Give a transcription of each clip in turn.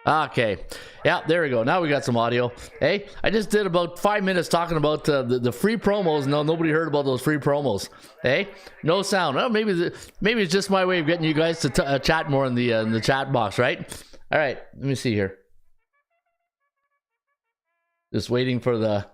Okay, yeah, there we go. Now we got some audio. Hey, I just did about 5 minutes talking about the free promos. No, nobody heard about those free promos. Hey, no sound. Well, maybe it's just my way of getting you guys to chat more in the chat box, right? All right, let me see here. Just waiting for the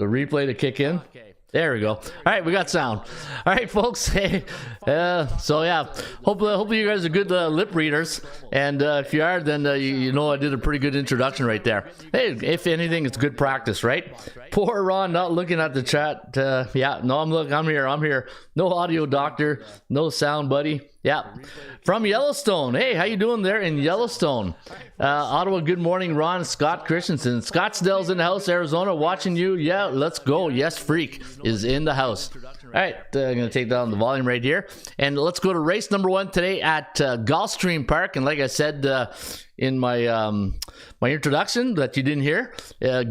replay to kick in. Okay. There we go. All right, we got sound. All right, folks. Hey, so yeah, hopefully you guys are good lip readers, and if you are, then you know I did a pretty good introduction right there. Hey, if anything, it's good practice, right? Poor Ron not looking at the chat. Yeah, no, I'm here. No audio, doctor. No sound, buddy. Yeah, from Yellowstone. Hey, how you doing there in Yellowstone? Ottawa, good morning, Ron. Scott Christensen. Scottsdale's in the house, Arizona, watching you. Yeah, let's go. Yes, Freak is in the house. right, I'm going to take down the volume right here. And let's go to race number 1 today at Gulfstream Park. And like I said in my my introduction that you didn't hear,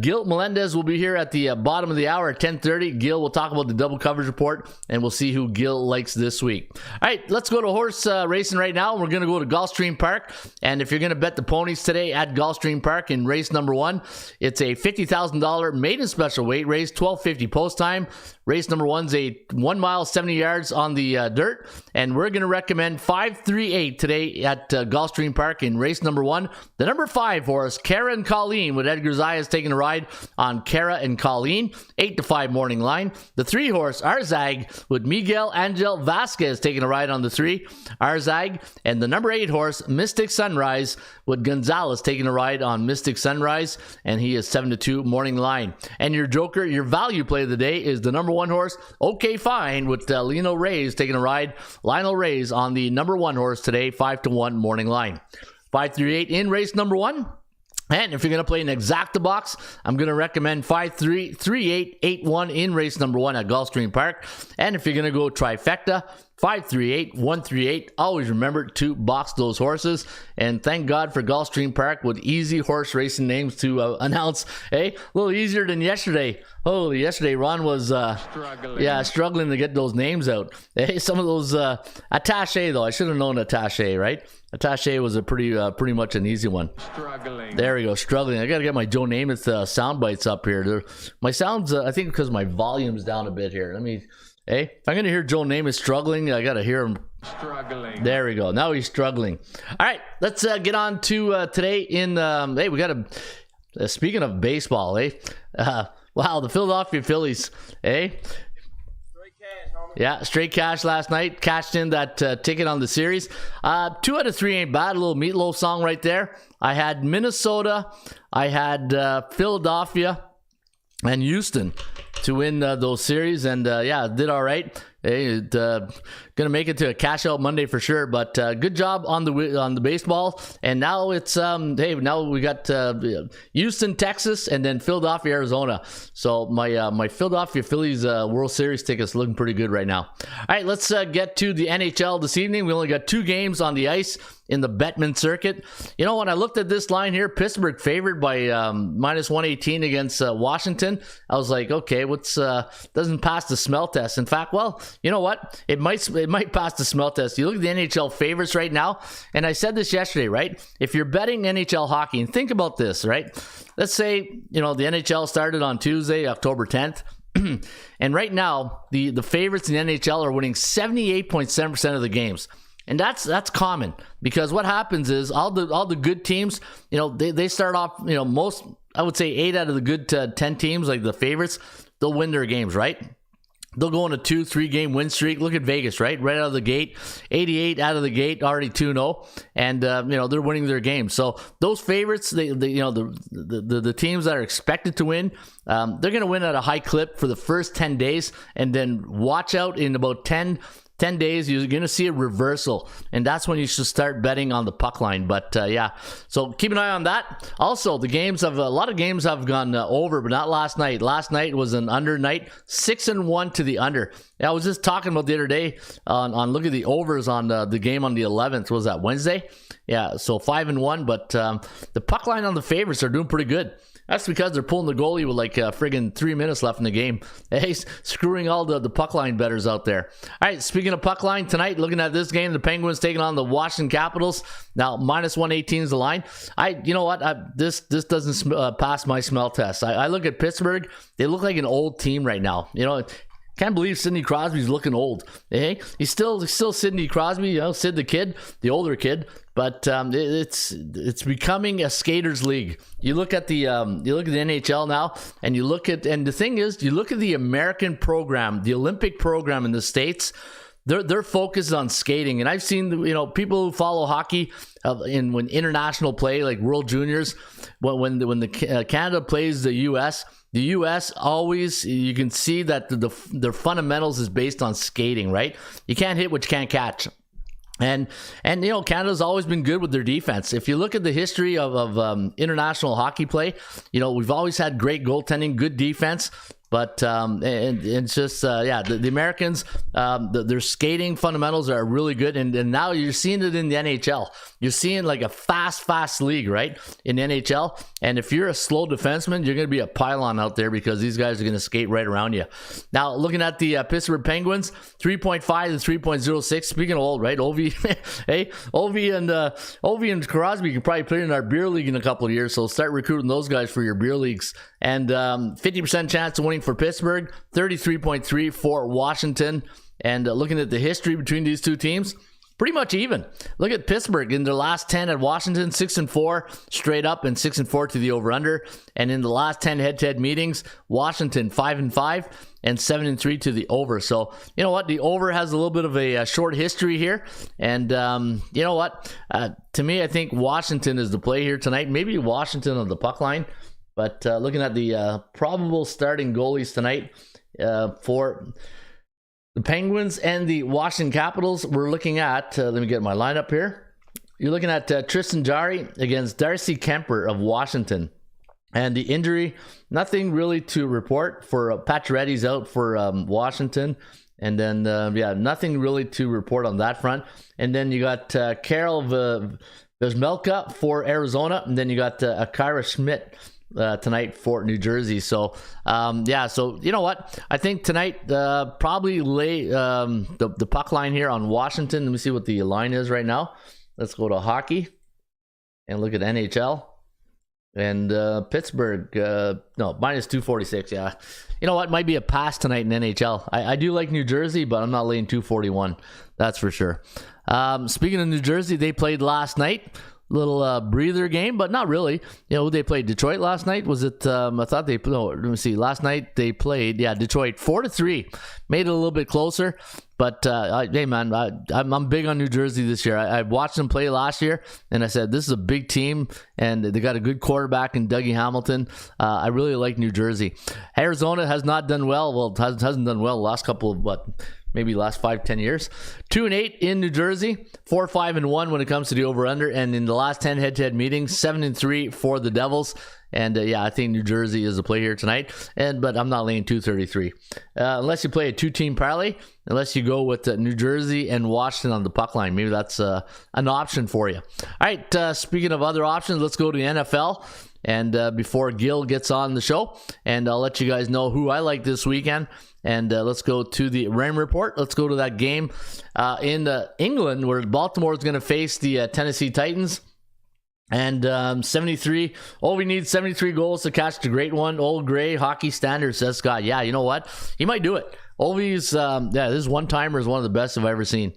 Gil Melendez will be here at the bottom of the hour at 10:30. Gil will talk about the double coverage report, and we'll see who Gil likes this week. All right, let's go to horse racing right now. We're going to go to Gulfstream Park. And if you're going to bet the ponies today at Gulfstream Park in race number 1, it's a $50,000 maiden special weight race, 12:50 post time. Race number 1's a 1 mile, 70 yards on the dirt. And we're going to recommend 538 today at Gulfstream Park in race number 1. The number 5 horse, Cara and Colleen, with Edgar Zayas taking a ride on Cara and Colleen, 8-5 morning line. The 3 horse, Arzag, with Miguel Angel Vasquez taking a ride on the 3, Arzag. And the number 8 horse, Mystic Sunrise, with Gonzalez taking a ride on Mystic Sunrise, and he is 7-2 morning line. And your joker, your value play of the day is the number 1 horse, Okay Fine, with Lionel Reyes taking a ride. Lionel Reyes on the number 1 horse today, 5-1 morning line. 538 in race number 1. And if you're going to play an exacta box, I'm going to recommend 5-3-3-8-8-1 in race number 1 at Gulfstream Park. And if you're going to go trifecta, 5-3-8-1-3-8. Always remember to box those horses. And thank God for Gulfstream Park with easy horse racing names to announce. Hey, a little easier than yesterday. Holy, yesterday Ron was struggling to get those names out. Hey, some of those Attaché though. I should have known Attaché, right? Attaché was a pretty much an easy one. There we go, struggling. I gotta get my Joe Namath sound bites up here. My sounds, I think, because my volume's down a bit here. Let me. Hey, if I'm gonna hear Joe Namath struggling, I gotta hear him struggling. There we go. Now he's struggling. All right, let's get on to today. In hey, we got a. Speaking of baseball, wow, the Philadelphia Phillies, Yeah, straight cash last night. Cashed in that ticket on the series. 2 out of 3 ain't bad. A little Meatloaf song right there. I had Minnesota. I had Philadelphia and Houston to win those series. And yeah, did all right. Hey, gonna make it to a cash out Monday for sure, but good job on the baseball. And now it's hey, now we got Houston, Texas, and then Philadelphia, Arizona. So my Philadelphia Phillies World Series tickets looking pretty good right now. All right, let's get to the NHL this evening. We only got 2 games on the ice in the Bettman circuit. You know, when I looked at this line here, Pittsburgh favored by -118 against Washington. I was like, okay, what's doesn't pass the smell test. In fact, well, you know what? It might pass the smell test. You look at the NHL favorites right now, and I said this yesterday, right? If you're betting NHL hockey, and think about this, right? Let's say, you know, the NHL started on Tuesday, October 10th. And right now, the favorites in the NHL are winning 78.7% of the games. And that's common, because what happens is all the good teams, you know, they start off, you know, most, I would say 8 out of the good 10 teams, like the favorites, they'll win their games, right? They'll go on a 2-3 game win streak. Look at Vegas, right? Right out of the gate, 88 out of the gate, already 2-0, and you know, they're winning their games. So those favorites, they you know, the teams that are expected to win, they're going to win at a high clip for the first 10 days, and then watch out in about 10 days, you're going to see a reversal, and that's when you should start betting on the puck line. But yeah, so keep an eye on that. Also, a lot of games have gone over, but not last night. Last night was an under night, 6-1 to the under. I was just talking about the other day on look at the overs on the game on the 11th. Was that Wednesday? Yeah, so 5-1, but the puck line on the favorites are doing pretty good. That's because they're pulling the goalie with like friggin' 3 minutes left in the game. Hey, screwing all the puck line bettors out there. All right, speaking of puck line, tonight, looking at this game, the Penguins taking on the Washington Capitals. Now, -118 is the line. You know what? This doesn't pass my smell test. I look at Pittsburgh. They look like an old team right now. You know, can't believe Sidney Crosby's looking old. Hey, he's still Sidney Crosby, you know, Sid the kid, the older kid. But it's becoming a skaters league. You look at the NHL now, and the thing is, you look at the American program, the Olympic program in the States. They're focused on skating, and I've seen, you know, people who follow hockey when international play, like World Juniors, when Canada plays the U.S. The U.S. always, you can see that their fundamentals is based on skating, right? You can't hit what you can't catch. And you know, Canada's always been good with their defense. If you look at the history of international hockey play, you know, we've always had great goaltending, good defense. But and it's just yeah, the Americans, their skating fundamentals are really good, and now you're seeing it in the NHL. You're seeing like a fast league, right, in the NHL. And if you're a slow defenseman, you're going to be a pylon out there because these guys are going to skate right around you. Now, looking at the Pittsburgh Penguins, 3.5 to 3.06. Speaking of old, right, Ovi, hey, Ovi and Crosby can probably play in our beer league in a couple of years. So start recruiting those guys for your beer leagues. And 50% chance of winning for Pittsburgh, 33.3 for Washington. And looking at the history between these two teams, pretty much even. Look at Pittsburgh in their last 10 at Washington, 6-4 straight up and 6-4 to the over/under. And in the last 10 head-to-head meetings, Washington 5-5 and 7-3 to the over. So you know what, the over has a little bit of a short history here. And you know what, to me, I think Washington is the play here tonight. Maybe Washington on the puck line. But looking at the probable starting goalies tonight for the Penguins and the Washington Capitals, we're looking at, let me get my lineup here. You're looking at Tristan Jarry against Darcy Kemper of Washington. And the injury, nothing really to report for Pacioretty's out for Washington. And then, yeah, nothing really to report on that front. And then you got Karel Vejmelka for Arizona. And then you got Akira Schmidt tonight for New Jersey. So yeah, so you know what, I think tonight probably lay the puck line here on Washington. Let me see what the line is right now. Let's go to hockey and look at NHL and Pittsburgh. No, minus 246. Yeah, you know what, might be a pass tonight in NHL. I do like New Jersey, but I'm not laying 241, that's for sure. Speaking of New Jersey, they played last night. Little breather game, but not really. You know, they played Detroit last night. Was it? I thought they. No, let me see. Last night they played. Yeah, Detroit 4-3. Made it a little bit closer. But hey, man, I'm big on New Jersey this year. I watched them play last year, and I said this is a big team, and they got a good quarterback in Dougie Hamilton. I really like New Jersey. Arizona has not done well. Well, hasn't done well the last couple of maybe last 5-10 years. 2-8 in New Jersey, 4-5-1 when it comes to the over/under, and in the last 10 head-to-head meetings, 7-3 for the Devils. And yeah, I think New Jersey is a play here tonight. But I'm not laying 233 unless you play a two-team parlay. Unless you go with New Jersey and Washington on the puck line, maybe that's an option for you. All right. Speaking of other options, let's go to the NFL. And before Gil gets on the show, and I'll let you guys know who I like this weekend. And let's go to the Rain Report. Let's go to that game in England where Baltimore is going to face the Tennessee Titans. And 73. Oh, we need 73 goals to catch the great one. Old Gray Hockey Standard, says Scott. Yeah, you know what? He might do it. Ovi's, yeah, this one-timer is one of the best I've ever seen.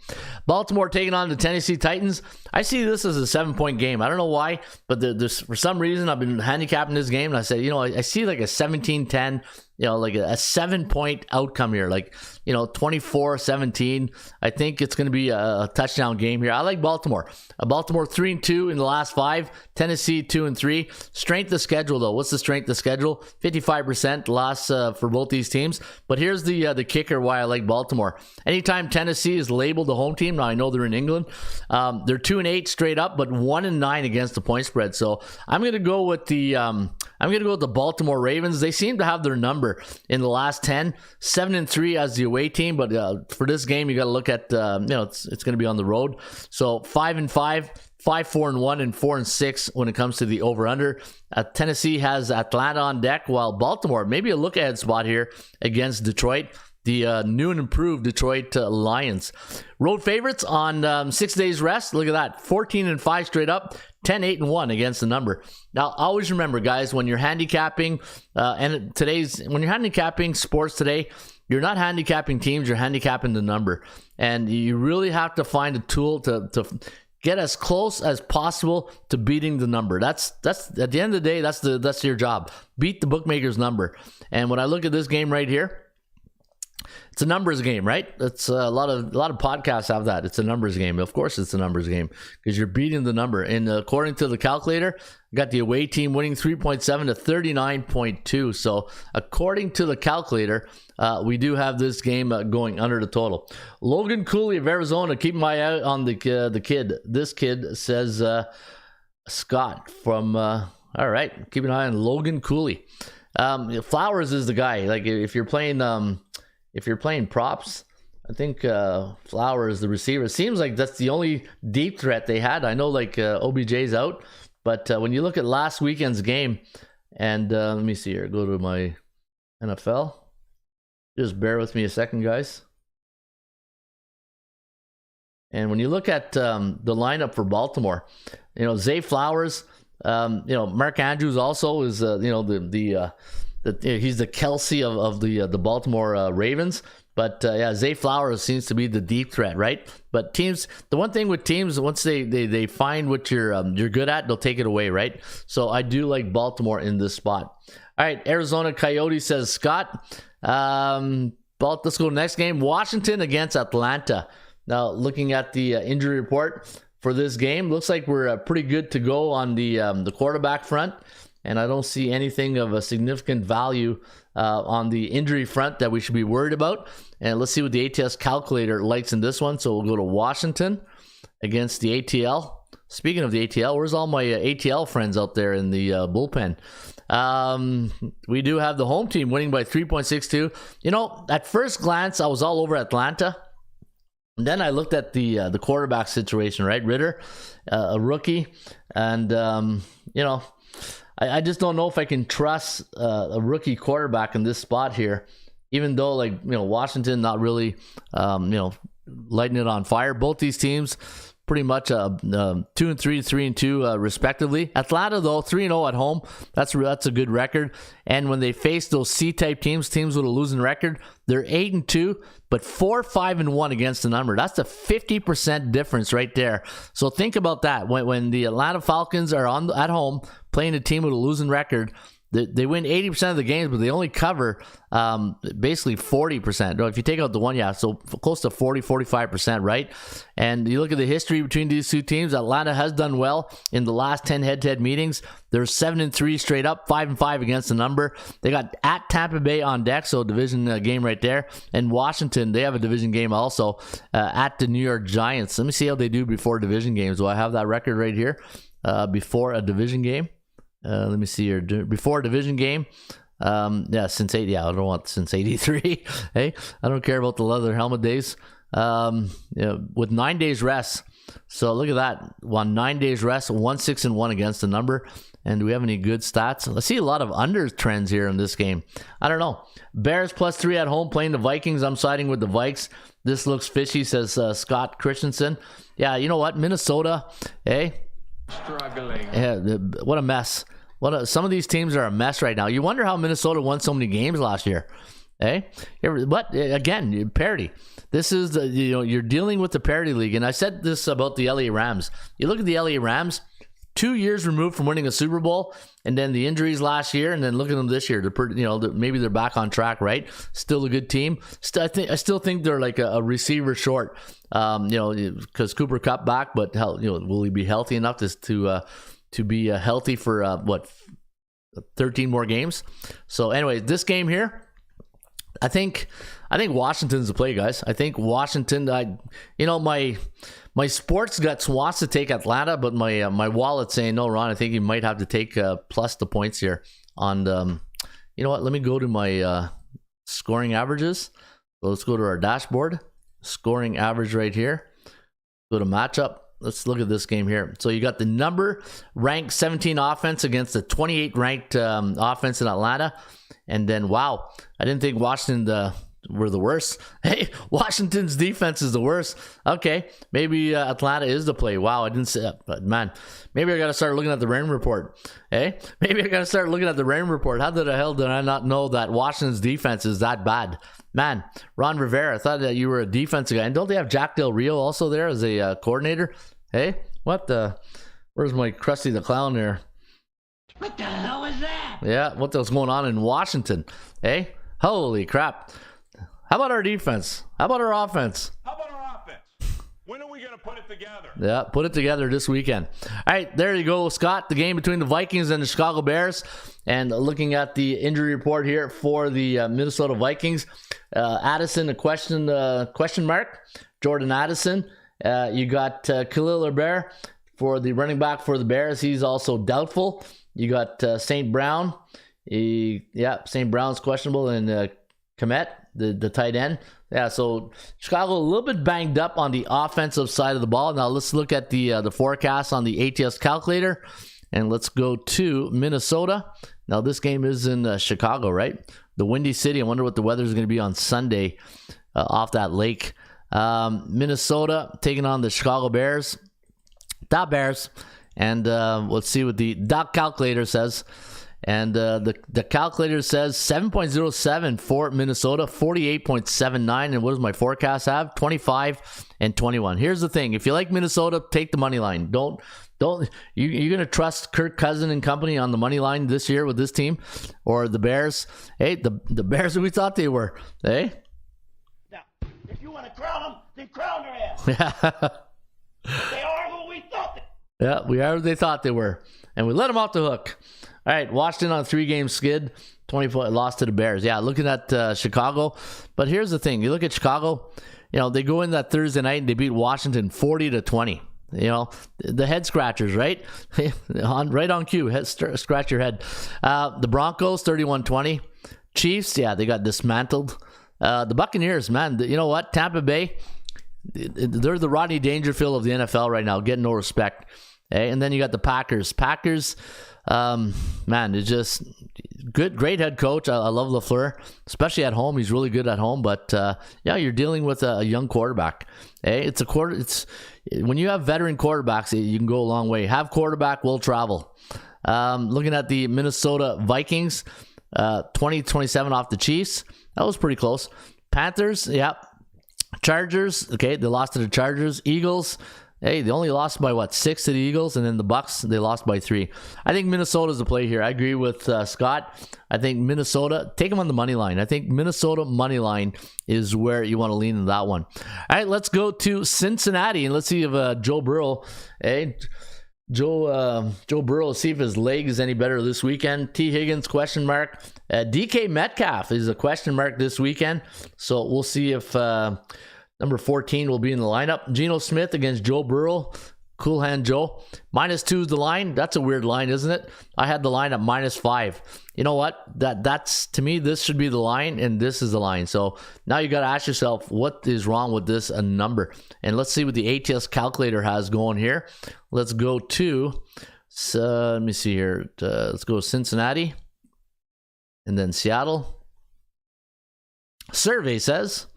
Baltimore taking on the Tennessee Titans. I see this as a 7-point game. I don't know why, but there's for some reason I've been handicapping this game, and I said, you know, I see like a 17-10, you know, like a 7-point outcome here, like, you know, 24-17. I think it's going to be a touchdown game here. I like Baltimore. Baltimore 3-2 in the last 5. Tennessee 2-3. Strength of schedule, though. What's the strength of schedule? 55% loss for both these teams. But here's the kicker why I like Baltimore. Anytime Tennessee is labeled the home team, now I know they're in England, they're 2-8 straight up, but 1-9 against the point spread. So I'm going to go with the Baltimore Ravens. They seem to have their number in the last 10, 7-3 as the away team. But for this game, you got to look at you know, it's going to be on the road. So 5-5. 5-4-1 and 4-6 when it comes to the over/under. Tennessee has Atlanta on deck, while Baltimore maybe a look-ahead spot here against Detroit, the new and improved Detroit Lions. Road favorites on 6 days rest. Look at that, 14-5 straight up, 10-8-1 against the number. Now, always remember, guys, when you're handicapping, when you're handicapping sports today, you're not handicapping teams, you're handicapping the number, and you really have to find a tool to get as close as possible to beating the number. That's at the end of the day, that's your job. Beat the bookmaker's number. And when I look at this game right here, it's a numbers game, right? It's a lot of podcasts have that. It's a numbers game. Of course, it's a numbers game because you're beating the number. And according to the calculator, I got the away team winning 3.7 to 39.2. So according to the calculator, we do have this game going under the total. Logan Cooley of Arizona, keep my eye on the kid. This kid says Scott from. All right, keep an eye on Logan Cooley. Flowers is the guy. Like if you're playing props, I think Flowers the receiver. It seems like that's the only deep threat they had. I know like OBJ's out, but when you look at last weekend's game, and let me see here, go to my NFL. Just bear with me a second, guys. And when you look at the lineup for Baltimore, Zay Flowers, Mark Andrews also is, he's the Kelsey of the Baltimore Ravens. But yeah, Zay Flowers seems to be the deep threat, right? But teams, the one thing with teams, once they find what you're good at, they'll take it away, right? So I do like Baltimore in this spot. All right, Arizona Coyote says Scott. Let's go next game. Washington against Atlanta. Now, looking at the injury report for this game, looks like we're pretty good to go on the quarterback front, and I don't see anything of a significant value on the injury front that we should be worried about. And let's see what the ATS calculator likes in this one. So we'll go to Washington against the ATL. Speaking of the ATL, where's all my ATL friends out there in the bullpen? We do have the home team winning by 3.62. At first glance, I was all over Atlanta. And then I looked at the quarterback situation, right? Ritter, a rookie. And, I just don't know if I can trust a rookie quarterback in this spot here, even though, Washington not really, lighting it on fire. Both these teams pretty much 2-3, 3-2 respectively. Atlanta though 3-0 at home. That's a good record. And when they face those C-type teams with a losing record, they're 8-2, but 4-5-1 against the number. That's a 50% difference right there. So think about that. When the Atlanta Falcons are at home playing a team with a losing record, they win 80% of the games, but they only cover basically 40%. No, if you take out the one, so close to 45%, right? And you look at the history between these two teams, Atlanta has done well in the last 10 head-to-head meetings. They're 7-3 straight up, 5-5 against the number. They got at Tampa Bay on deck, so division game right there. And Washington, they have a division game also at the New York Giants. Let me see how they do before division games. Do I have that record right here before a division game? Let me see here. Before a division game, since I don't want since 83. Hey, I don't care about the leather helmet days. With 9 days rest. So look at that. 9 days rest, 1-6-1 against the number. And do we have any good stats? Let's see a lot of under trends here in this game. I don't know. Bears +3 at home playing the Vikings. I'm siding with the Vikes. This looks fishy, says Scott Christensen. Yeah, you know what? Minnesota, struggling. Yeah, what a mess. Some of these teams are a mess right now. You wonder how Minnesota won so many games last year. But again, parity. This is you're dealing with the parity league, and I said this about the LA Rams. You look at the LA Rams, 2 years removed from winning a Super Bowl, and then the injuries last year, and then look at them this year. Maybe they're back on track, right? Still a good team. I still think they're like a receiver short. Because Cooper Kupp back, but will he be healthy enough to be healthy for 13 more games? So anyway, this game here, I think Washington's the play, guys. I think Washington. My sports guts wants to take Atlanta, but my wallet's saying no, Ron. I think you might have to take plus the points here on the. You know what? Let me go to my scoring averages. So let's go to our dashboard. Scoring average right here. Go to matchup. Let's look at this game here. So you got the number ranked 17 offense against the 28 ranked offense in Atlanta. And then, wow, I didn't think Washington were the worst. Hey, Washington's defense is the worst. Okay, maybe Atlanta is the play. Wow, I didn't say that. But man, maybe I got to start looking at the rain report. Hey, maybe I got to start looking at the rain report. How the hell did I not know that Washington's defense is that bad? Man, Ron Rivera, I thought that you were a defensive guy. And don't they have Jack Del Rio also there as a coordinator? Hey, where's my Krusty the Clown there? What the hell was that? Yeah, what was going on in Washington? Hey, holy crap. How about our defense? How about our offense? How about our offense? When are we going to put it together? Yeah, put it together this weekend. All right, there you go, Scott. The game between the Vikings and the Chicago Bears. And looking at the injury report here for the Minnesota Vikings. Addison, a question mark. Jordan Addison. You got Khalil Herbert for the running back for the Bears. He's also doubtful. You got St. Brown. Yeah, St. Brown's questionable, and Komet, the tight end. Yeah, so Chicago a little bit banged up on the offensive side of the ball. Now let's look at the forecast on the ATS calculator, and let's go to Minnesota. Now this game is in Chicago, right? The Windy City. I wonder what the weather is going to be on Sunday off that lake. Minnesota taking on the Chicago Bears. The Bears. And let's see what the calculator says. And the calculator says 7.07 for Minnesota, 48.79. And what does my forecast have? 25 and 21. Here's the thing. If you like Minnesota, take the money line. You're going to trust Kirk Cousins and company on the money line this year with this team? Or the Bears? Hey, the Bears who we thought they were. Hey? Now, if you want to crown them, then crown their ass. Yeah. They are who we thought they Yeah, we are who they thought they were. And we let them off the hook. All right, Washington on a 3-game skid, 24 lost to the Bears. Yeah, looking at Chicago. But here's the thing. You look at Chicago, they go in that Thursday night and they beat Washington 40-20. The head scratchers, right? right on cue. Scratch your head. The Broncos, 31-20. Chiefs, yeah, they got dismantled. The Buccaneers, man, you know what? Tampa Bay, they're the Rodney Dangerfield of the NFL right now, getting no respect. Okay? And then you got the Packers. Man, it's just great head coach. I love LaFleur, especially at home. He's really good at home. But yeah, you're dealing with a young quarterback. Hey, it's when you have veteran quarterbacks, you can go a long way. Have quarterback, will travel. Looking at the Minnesota Vikings, 20-27 off the Chiefs. That was pretty close. Panthers, yeah. Chargers, okay, they lost to the Chargers. Eagles, hey, they only lost by 6 to the Eagles, and then the Bucks, they lost by 3. I think Minnesota's the play here. I agree with Scott. I think Minnesota, take them on the money line. I think Minnesota money line is where you want to lean in that one. All right, let's go to Cincinnati, and let's see if Joe Burrow, Joe Burrow, see if his leg is any better this weekend. T. Higgins, question mark. DK Metcalf is a question mark this weekend. So we'll see if number 14 will be in the lineup. Geno Smith against Joe Burrow. Cool hand Joe. -2 is the line. That's a weird line, isn't it? I had the line at -5. You know what? That's to me, this should be the line, and this is the line. So now you got to ask yourself, what is wrong with this number? And let's see what the ATS calculator has going here. Let's go to, let me see here. Let's go Cincinnati and then Seattle. Survey says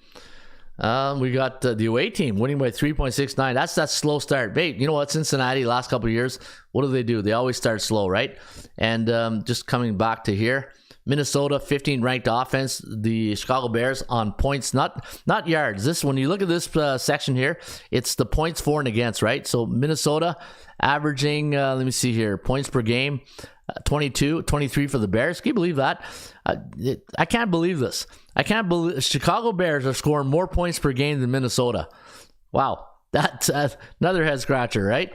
we got the away team winning by 3.69. That's that slow start. Hey, you know what? Cincinnati, last couple of years, what do? They always start slow, right? And just coming back to here, Minnesota, 15 ranked offense. The Chicago Bears on points, not yards. This, when you look at this section here, it's the points for and against, right? So Minnesota averaging, let me see here, points per game, 22, 23 for the Bears. Can you believe that? I can't believe this. I can't believe Chicago Bears are scoring more points per game than Minnesota. Wow. That's another head scratcher, right?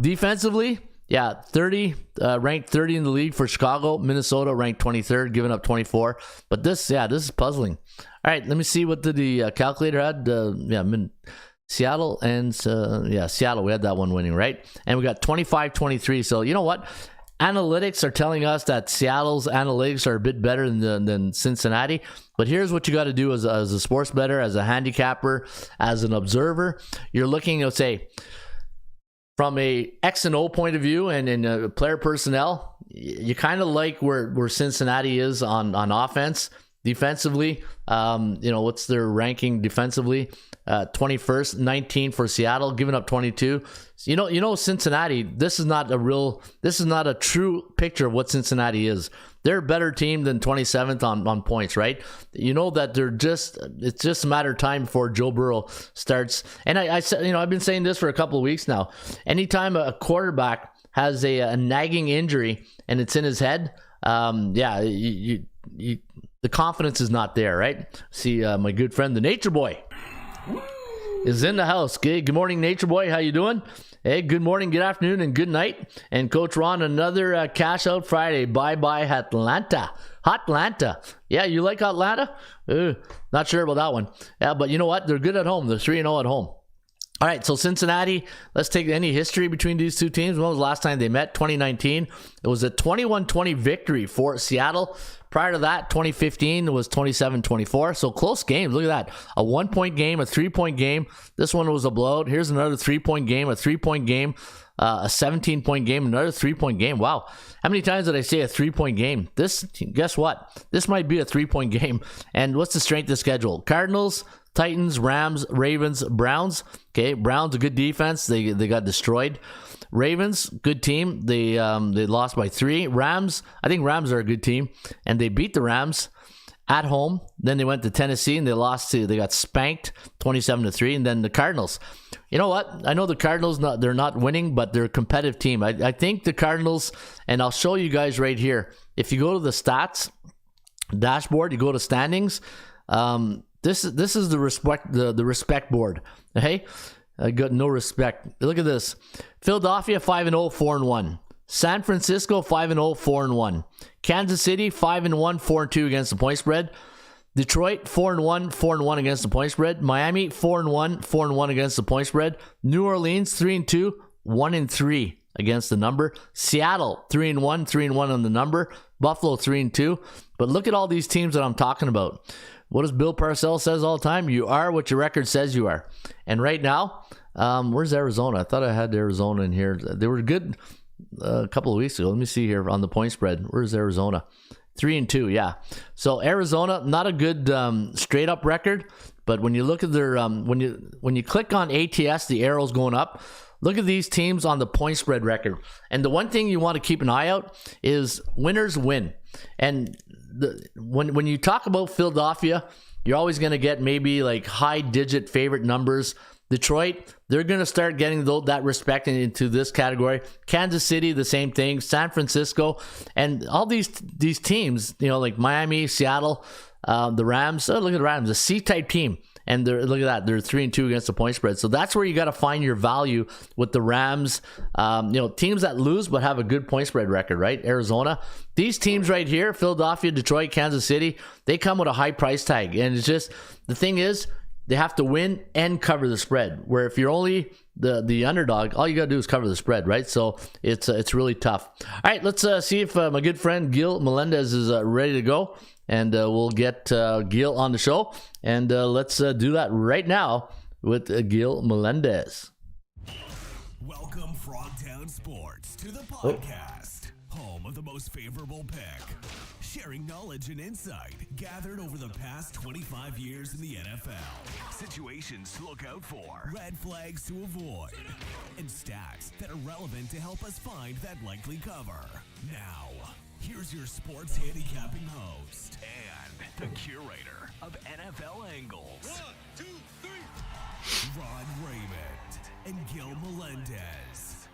Defensively, yeah, 30, ranked 30 in the league for Chicago. Minnesota ranked 23rd, giving up 24. But this is puzzling. All right, let me see what the calculator had. Seattle and Seattle, we had that one winning, right? And we got 25-23. So you know what? Analytics are telling us that Seattle's analytics are a bit better than Cincinnati. But here's what you got to do as a sports bettor, as a handicapper, as an observer. You're looking at, say, from a X and O point of view and in player personnel, you kind of like where Cincinnati is on offense. Defensively, what's their ranking defensively? 21st, 19 for Seattle, giving up 22. You know, Cincinnati, this is not a true picture of what Cincinnati is. They're a better team than 27th on points, right? You know that it's just a matter of time before Joe Burrow starts. And I said, I've been saying this for a couple of weeks now. Anytime a quarterback has a nagging injury and it's in his head, the confidence is not there, right? See, my good friend, the Nature Boy, is in the house. Okay, good morning, Nature Boy. How you doing? Hey, good morning, good afternoon, and good night. And Coach Ron, another cash out Friday. Bye-bye, Atlanta. Hotlanta. Yeah, you like Atlanta? Not sure about that one. Yeah, but you know what? They're good at home. They're 3-0 at home. All right, so Cincinnati, let's take any history between these two teams. When was the last time they met? 2019. It was a 21-20 victory for Seattle. Prior to that, 2015, it was 27-24. So close games. Look at that. A 1-point game, a 3-point game. This one was a blowout. Here's another 3-point game, a 3-point game, a 17-point game, another 3-point game. Wow. How many times did I say a 3-point game? Guess what? This might be a 3-point game. And what's the strength of schedule? Cardinals, Titans, Rams, Ravens, Browns. Okay, Browns, a good defense. They got destroyed. Ravens, good team. They lost by 3. Rams, I think Rams are a good team, and they beat the Rams at home. Then they went to Tennessee and they got spanked 27-3. And then the Cardinals. You know what? I know the Cardinals, they're not winning, but they're a competitive team. I think the Cardinals, and I'll show you guys right here. If you go to the stats dashboard, you go to standings. This is the respect board. Okay, I got no respect. Look at this: Philadelphia 5-0, 4-1. San Francisco 5-0, 4-1. Kansas City 5-1, 4-2 against the point spread. Detroit 4-1, 4-1 against the point spread. Miami 4-1, 4-1 against the point spread. New Orleans 3-2, 1-3 against the number. Seattle 3-1, 3-1 on the number. Buffalo 3-2. But look at all these teams that I'm talking about. What does Bill Parcells says all the time? You are what your record says you are. And right now, where's Arizona? I thought I had Arizona in here. They were good a couple of weeks ago. Let me see here on the point spread. Where's Arizona? 3-2, yeah. So Arizona, not a good straight up record, but when you look at their when you click on ATS, the arrows going up. Look at these teams on the point spread record. And the one thing you want to keep an eye out is winners win. And when you talk about Philadelphia, you're always going to get maybe like high digit favorite numbers. Detroit, they're going to start getting that respect into this category. Kansas City, the same thing. San Francisco, and all these teams, like Miami, Seattle, the Rams. Oh, look at the Rams, a C-type team. And look at that, they're 3-2 against the point spread. So that's where you got to find your value with the Rams. Teams that lose but have a good point spread record, right? Arizona. These teams right here, Philadelphia, Detroit, Kansas City, they come with a high price tag. And it's just, the thing is, they have to win and cover the spread. Where if you're only the underdog, all you got to do is cover the spread, right? So it's really tough. All right, let's see if my good friend Gil Melendez is ready to go. And we'll get Gil on the show. And let's do that right now with Gil Melendez. Welcome, Frogtown Sports, to the podcast. Home of the most favorable pick. Sharing knowledge and insight gathered over the past 25 years in the NFL. Situations to look out for. Red flags to avoid. And stats that are relevant to help us find that likely cover. Now, here's your sports handicapping host and the curator of NFL angles. 1, 2, 3. Ron Raymond and Gil Melendez.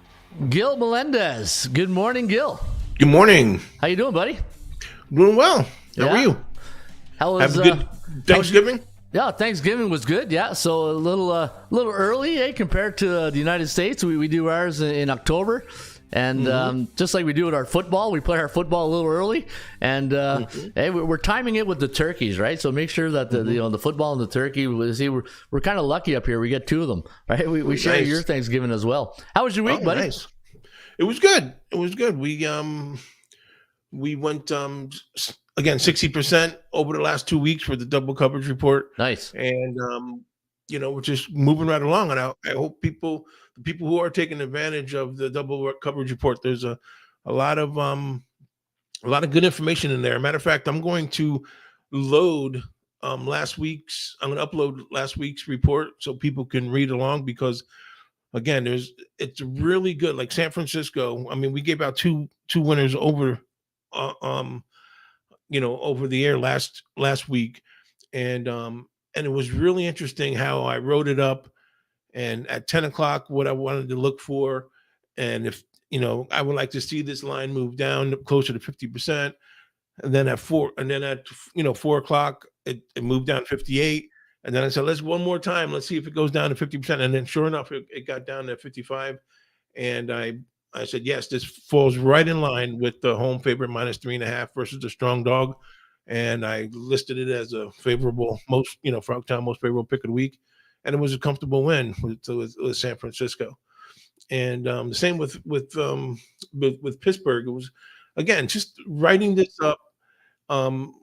Gil Melendez. Good morning, Gil. Good morning. How you doing, buddy? Doing well. How are you? How was Have a good Thanksgiving? Yeah, Thanksgiving was good. Yeah, so a little early, compared to the United States. We do ours in October. And just like we do with our football, we play our football a little early, and hey, we're timing it with the turkeys, right? So make sure that the football and the turkey. We're kind of lucky up here. We get 2 of them, right? We share your Thanksgiving as well. How was your week, buddy? Nice. It was good. It was good. We went again 60% over the last 2 weeks for the double coverage report. Nice. And we're just moving right along, and I hope the people who are taking advantage of the double coverage report, there's a lot of good information in there. Matter of fact, I'm going to upload last week's report so people can read along, because again, it's really good. Like San Francisco, I mean, we gave out two winners over over the air last week, and it was really interesting how I wrote it up, and at 10 o'clock what I wanted to look for, and if I would like to see this line move down closer to 50%, and then at 4 o'clock it moved down 58, and then I said, let's one more time, let's see if it goes down to 50%, and then sure enough it got down to 55, and I said, yes, this falls right in line with the home favorite -3.5 versus the strong dog. And I listed it as a favorable, Frogtown most favorable pick of the week. and it was a comfortable win with San Francisco. And the same with Pittsburgh. It was, again, just writing this up,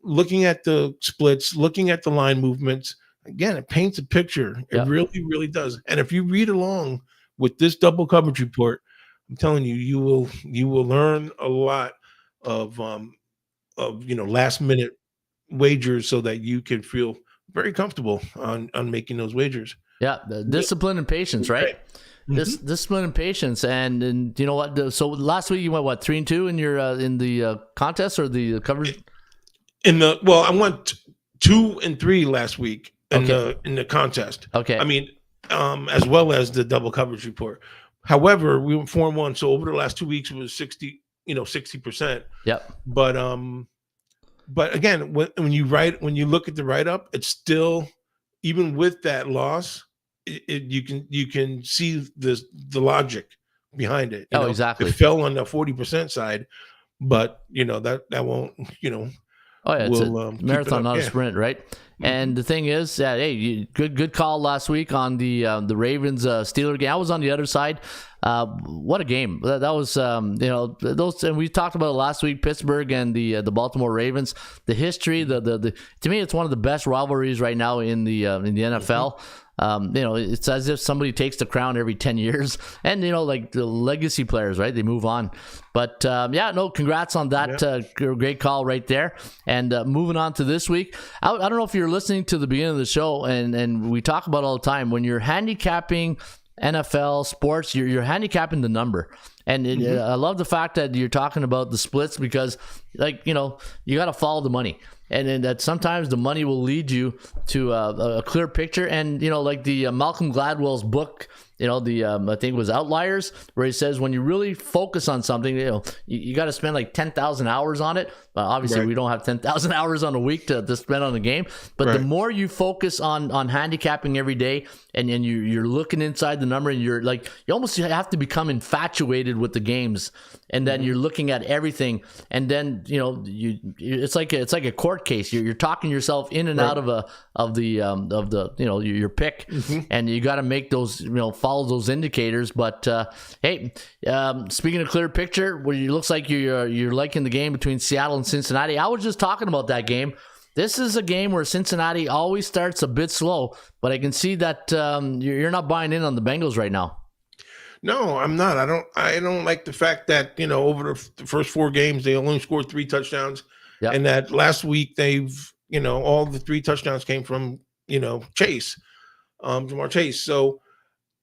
looking at the splits, looking at the line movements. Again, it paints a picture. It really, really does. And if you read along with this double coverage report, I'm telling you, you will learn a lot of last minute wagers so that you can feel very comfortable on making those wagers. Yeah, the discipline and patience, right? This discipline and patience, and you know what? So last week you went 3-2 in your in the contest or the coverage? I went 2-3 last week in the contest. Okay, I mean, as well as the double coverage report. However, we went 4-1. So over the last 2 weeks, it was 60%. Yep. But again, when you look at the write up, it's still, even with that loss, you can see the logic behind it. Exactly. It fell on the 40% side, but that won't. It's a marathon, not a sprint, right? And the thing is that good call last week on the Ravens Steelers game. I was on the other side. What a game that was! Those, and we talked about it last week. Pittsburgh and the Baltimore Ravens. The history, the to me, it's one of the best rivalries right now in the NFL. It's as if somebody takes the crown every 10 years, and like the legacy players, right? They move on. But congrats on that. Great call right there. And moving on to this week, I don't know if you're listening to the beginning of the show, and we talk about all the time, when you're handicapping NFL sports, you're handicapping the number. And I love the fact that you're talking about the splits, because you got to follow the money. And that sometimes the money will lead you to a clear picture. And, like the Malcolm Gladwell's book, I think it was Outliers, where he says when you really focus on something, you got to spend like 10,000 hours on it. Obviously, we don't have 10,000 hours on a week to spend on the game. But the more you focus on handicapping every day, and you're looking inside the number, and you almost have to become infatuated with the games. And then you're looking at everything, and then it's like a court case. You're talking yourself in and out of your pick, and you got to make those follow those indicators. But speaking of clear picture, where it looks like you're liking the game between Seattle and Cincinnati. I was just talking about that game. This is a game where Cincinnati always starts a bit slow, but I can see that you're not buying in on the Bengals right now. No, I'm not. I don't like the fact that, over the first 4 games, they only scored 3 touchdowns. Yep. And that last week they've, all the 3 touchdowns came from, Chase, Jamar Chase. So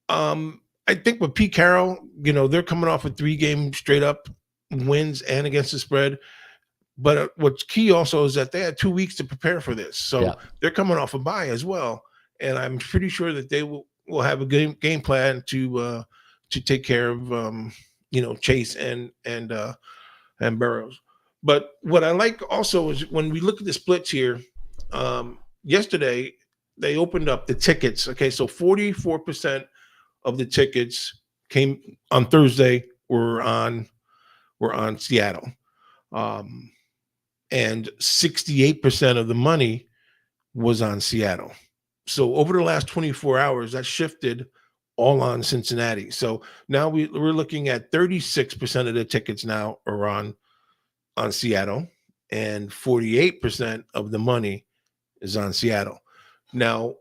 I think with Pete Carroll, they're coming off with 3 games straight up wins and against the spread. But what's key also is that they had 2 weeks to prepare for this. So they're coming off a bye as well. And I'm pretty sure that they will have a game plan to take care of Chase and Burrows. But what I like also is when we look at the splits here, yesterday they opened up the tickets. Okay, so 44% of the tickets came on Thursday were on Seattle, and 68% of the money was on Seattle. So over the last 24 hours, that shifted all on Cincinnati. So now we're looking at 36% of the tickets now are on Seattle, and 48% of the money is on Seattle. Now,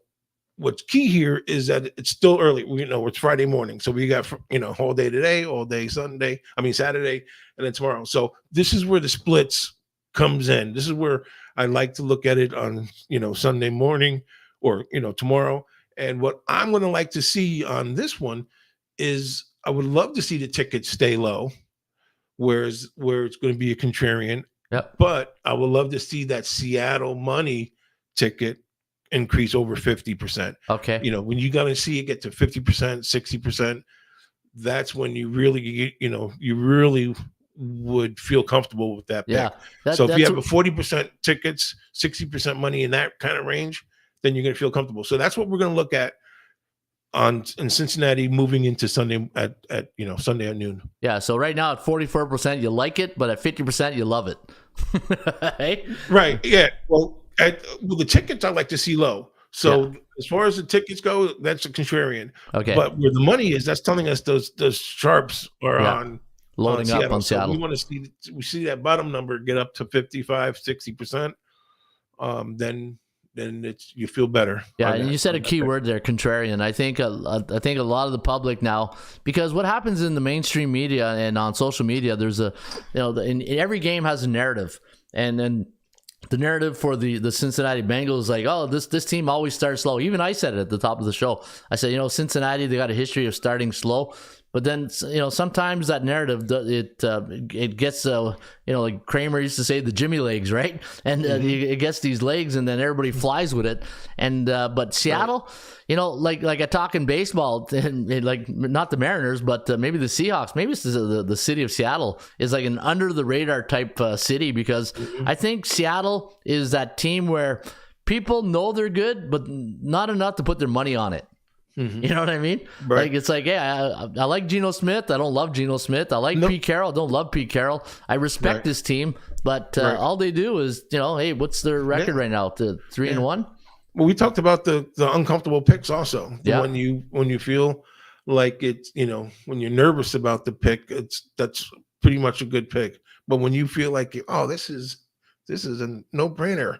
what's key here is that it's still early. It's Friday morning, so we got all day today, all day Saturday, and then tomorrow. So this is where the splits comes in. This is where I like to look at it on Sunday morning or tomorrow. And what I'm going to like to see on this one is I would love to see the tickets stay low, where it's going to be a contrarian. Yep. But I would love to see that Seattle money ticket increase over 50%. Okay. When you got to see it get to 50%, 60%, that's when you really, you really would feel comfortable with that pick. Yeah. So if you have a 40% tickets, 60% money in that kind of range, then you're going to feel comfortable. So that's what we're going to look at in Cincinnati moving into Sunday at Sunday at noon. Yeah. So right now at 44%, you like it, but at 50%, you love it. Hey? Right. Yeah. Well, the tickets I like to see low. So as far as the tickets go, that's a contrarian. Okay. But where the money is, that's telling us those sharps are on loading up Seattle. on So Seattle. we want to see that bottom number get up to 55, 60%. Then you feel better. Yeah, and you said a key word there, contrarian. I think a lot of the public now, because what happens in the mainstream media and on social media, there's in every game has a narrative, and then the narrative for the Cincinnati Bengals, like, oh, this team always starts slow. Even I said it at the top of the show. I said, Cincinnati, they got a history of starting slow. But then, sometimes that narrative, it gets, like Kramer used to say, the Jimmy legs, right? And it gets these legs, and then everybody flies with it. And but Seattle, like I talk in baseball, and like not the Mariners, but maybe the Seahawks, maybe it's the city of Seattle is like an under the radar type city, because I think Seattle is that team where people know they're good, but not enough to put their money on it. You know what I mean? Right. Like, it's like, yeah, I like Geno Smith. I don't love Geno Smith. I like Pete Carroll. I don't love Pete Carroll. I respect this team, but all they do is, hey, what's their record right now? 3-1? Well, we talked about the uncomfortable picks also. Yeah. When you feel like it's, when you're nervous about the pick, that's pretty much a good pick. But when you feel like, oh, this is a no-brainer,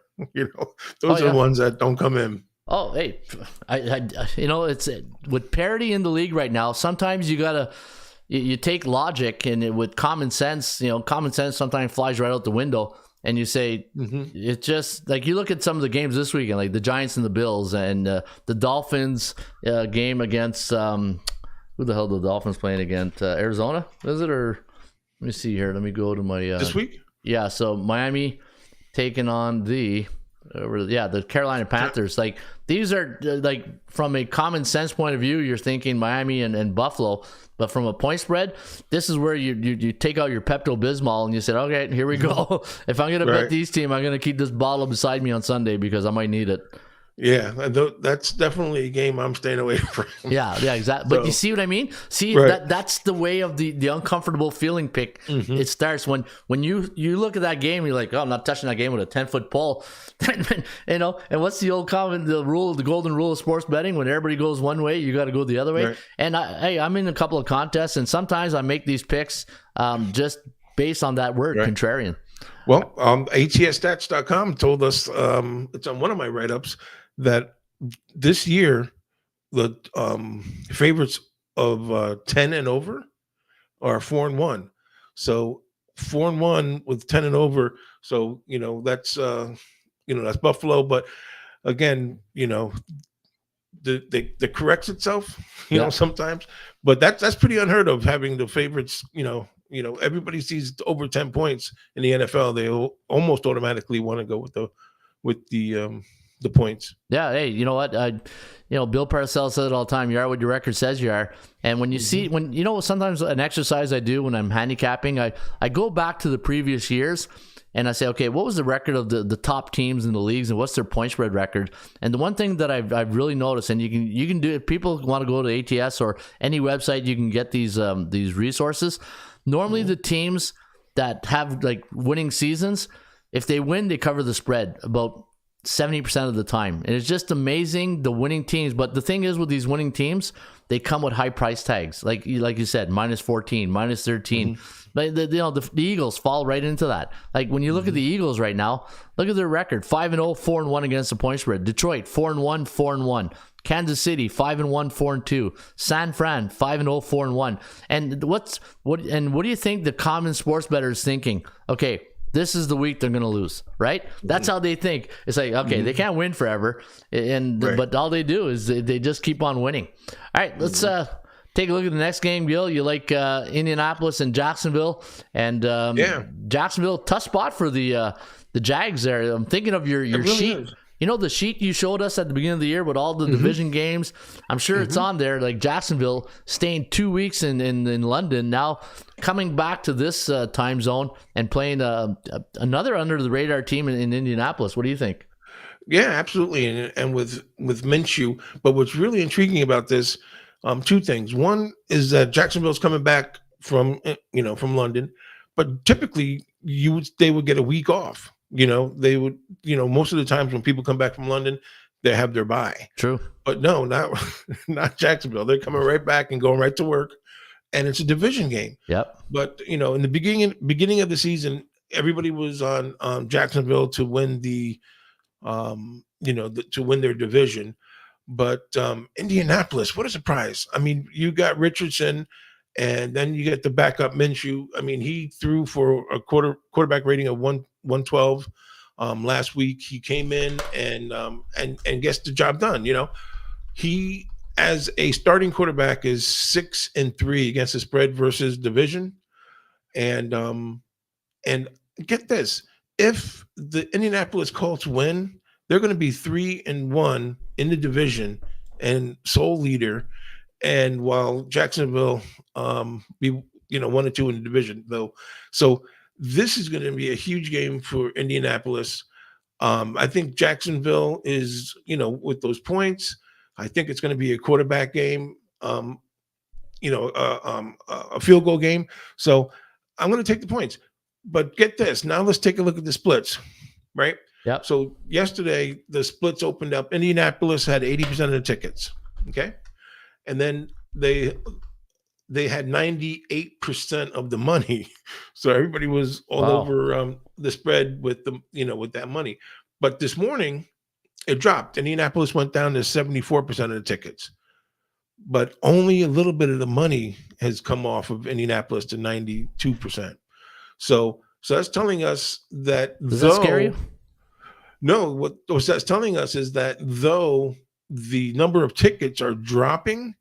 those are the ones that don't come in. Oh, hey, it's with parity in the league right now. Sometimes you take logic and with common sense. Common sense sometimes flies right out the window, and you say it's just like you look at some of the games this weekend, like the Giants and the Bills, and the Dolphins game against who the hell the Dolphins playing against? Arizona, is it? Or let me see here. Let me go to my this week. Yeah, so Miami taking on the Carolina Panthers. Like, these are like, from a common sense point of view, you're thinking Miami and Buffalo, but from a point spread, this is where you take out your Pepto-Bismol and you said, okay, here we go. If I'm gonna bet these team, I'm gonna keep this bottle beside me on Sunday because I might need it. Yeah, that's definitely a game I'm staying away from. Yeah, exactly. But you see what I mean? See, that's the way of the uncomfortable feeling pick. It starts when you look at that game, you're like, oh, I'm not touching that game with a 10-foot pole. And what's the old the golden rule of sports betting? When everybody goes one way, you got to go the other way. Right. And I'm in a couple of contests, and sometimes I make these picks just based on that word, contrarian. Well, ATSstats.com told us, it's on one of my write-ups, that this year the favorites of 10 and over are 4-1. So 4-1 with 10 and over. So that's that's Buffalo. But again, the corrects itself. Sometimes. But that's pretty unheard of, having the favorites. Everybody sees over 10 points in the NFL. They almost automatically want to go with the points. Yeah. Hey, you know what? Bill Parcells says it all the time. You are what your record says you are. And when you see, sometimes an exercise I do when I'm handicapping, I go back to the previous years and I say, okay, what was the record of the top teams in the leagues and what's their point spread record? And the one thing that I've really noticed, and you can do it, people want to go to ATS or any website, you can get these resources. Normally the teams that have like winning seasons, if they win, they cover the spread about 70% of the time. And it's just amazing, the winning teams. But the thing is, with these winning teams, they come with high price tags. Like you said, -14, -13. But the Eagles fall right into that. Like, when you look at the Eagles right now, look at their record: 5-0, 4-1 against the point spread. Detroit 4-1, 4-1. Kansas City 5-1, 4-2. San Fran 5-0, 4-1. And what do you think the common sports bettor is thinking? Okay, this is the week they're going to lose, right? That's how they think. It's like, okay, they can't win forever, but all they do is they just keep on winning. All right, let's take a look at the next game, Gil. You like Indianapolis and Jacksonville, and Jacksonville, tough spot for the Jags there. I'm thinking of your really sheet. Is. The sheet you showed us at the beginning of the year with all the division games. I'm sure it's on there. Like, Jacksonville staying 2 weeks in London, now coming back to this time zone and playing another under the radar team in Indianapolis. What do you think? Yeah, absolutely. And with Minshew. But what's really intriguing about this, two things. One is that Jacksonville's coming back from London, but typically they would get a week off. They would, most of the times when people come back from London, they have their bye. True. But no, not not Jacksonville. They're coming right back and going right to work, and it's a division game. Yep. But in the beginning of the season, everybody was on Jacksonville to win to win their division. But Indianapolis, what a surprise! I mean, you got Richardson, and then you get the backup Minshew. I mean, he threw for a quarterback rating of 112 last week. He came in and gets the job done. He, as a starting quarterback, is 6-3 against the spread versus division. And get this, if the Indianapolis Colts win, they're going to be 3-1 in the division and sole leader. And while Jacksonville be 1-2 in the division, though. So this is going to be a huge game for Indianapolis. I think Jacksonville is, with those points, I think it's going to be a quarterback game, a field goal game. So I'm going to take the points. But get this. Now let's take a look at the splits, right? Yep. So yesterday, the splits opened up. Indianapolis had 80% of the tickets, okay? And then they had 98% of the money. So everybody was all over the spread with with that money. But this morning, it dropped. Indianapolis went down to 74% of the tickets. But only a little bit of the money has come off of Indianapolis to 92%. So that's telling us that Does that scare you? No, what that's telling us is that though the number of tickets are dropping,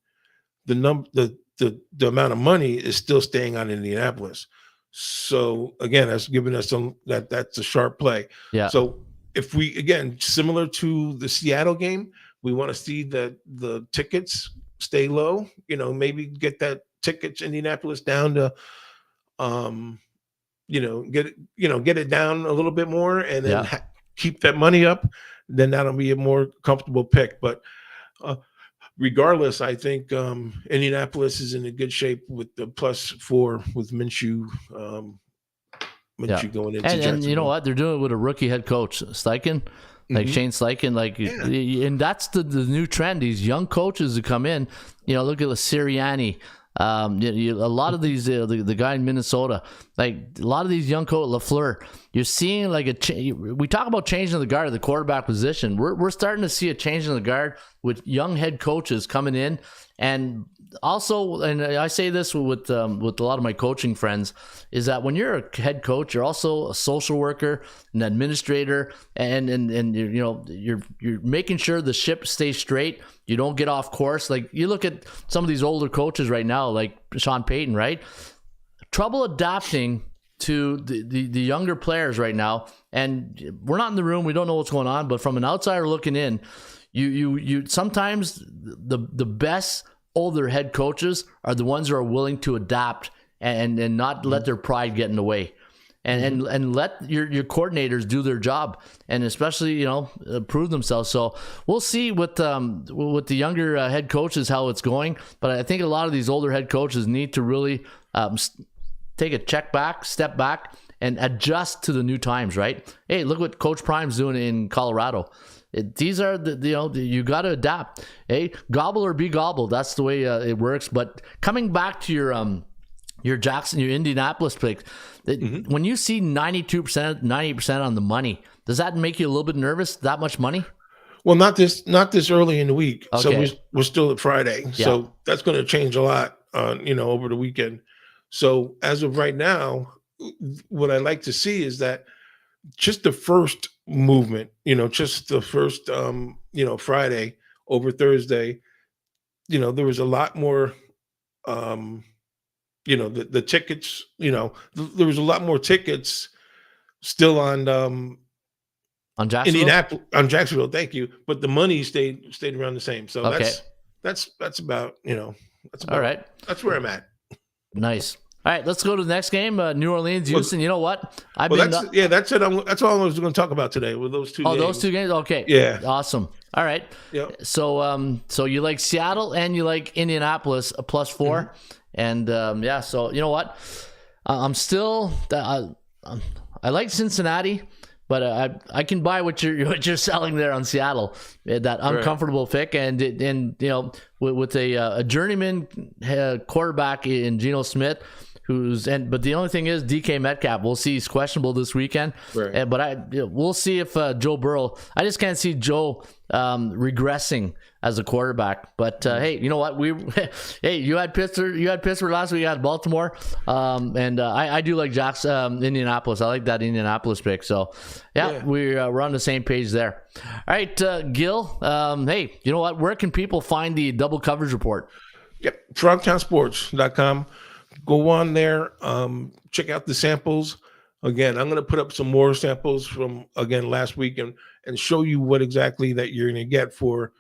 the amount of money is still staying on Indianapolis. So again, that's giving us that's a sharp play. Yeah. So if we, again, similar to the Seattle game, we want to see that the tickets stay low, maybe get that tickets Indianapolis down to get it down a little bit more, and then keep that money up, then that'll be a more comfortable pick. But regardless, I think Indianapolis is in a good shape with the +4 with Minshew. Going into and you know what? They're doing it with a rookie head coach, Steichen, like Shane Steichen, and that's the new trend. These young coaches who come in, look at Sirianni. A lot of these, the guy in Minnesota, like a lot of these young coach, LaFleur, you're seeing like we talk about changing the guard at the quarterback position. We're starting to see a change in the guard with young head coaches coming in. And also, and I say this with a lot of my coaching friends, is that when you're a head coach, you're also a social worker, an administrator, and you're making sure the ship stays straight. You don't get off course. Like you look at some of these older coaches right now, like Sean Payton, right? Trouble adapting to the younger players right now. And we're not in the room. We don't know what's going on. But from an outsider looking in, you sometimes the best older head coaches are the ones who are willing to adapt and not let their pride get in the way. And let your coordinators do their job, and especially prove themselves. So we'll see with the younger head coaches how it's going. But I think a lot of these older head coaches need to really take a step back, and adjust to the new times. Right? Hey, look what Coach Prime's doing in Colorado. These are you got to adapt. Hey, gobble or be gobbled. That's the way it works. But coming back to your Indianapolis pick, when you see 92%, 90% on the money, does that make you a little bit nervous? That much money? Well, not this early in the week. Okay. So we're still at Friday. Yeah. So that's going to change a lot, over the weekend. So as of right now, what I like to see is that just the first movement, just the first, Friday over Thursday, there was a lot more, the tickets, there was a lot more tickets still on Jacksonville? Indianapolis, on Jacksonville. Thank you. But the money stayed around the same. So okay. that's about, all right. That's where I'm at. Nice. All right, let's go to the next game. New Orleans, Houston. You know what? That's it. That's all I was going to talk about today with those two games. Those two games? Okay. Yeah. Awesome. All right. Yep. So you like Seattle and you like Indianapolis, a +4. Mm-hmm. And so you know what? I'm still I like Cincinnati, But I can buy what you're selling there on Seattle, that uncomfortable pick, and you know, with a journeyman quarterback in Geno Smith, but the only thing is DK Metcalf. We'll see, he's questionable this weekend, right. But we'll see if Joe Burrow. I just can't see Joe regressing as a quarterback. But hey, you know what? Hey, you had Pittsburgh last week. You had Baltimore, and I do like Jack's Indianapolis. I like that Indianapolis pick. So yeah. We're on the same page there. All right, Gil. Hey, you know what? Where can people find the double coverage report? Yep, frogtownsports.com. Go on there, check out the samples. Again, I'm going to put up some more samples from, again, last week and show you what exactly that you're going to get for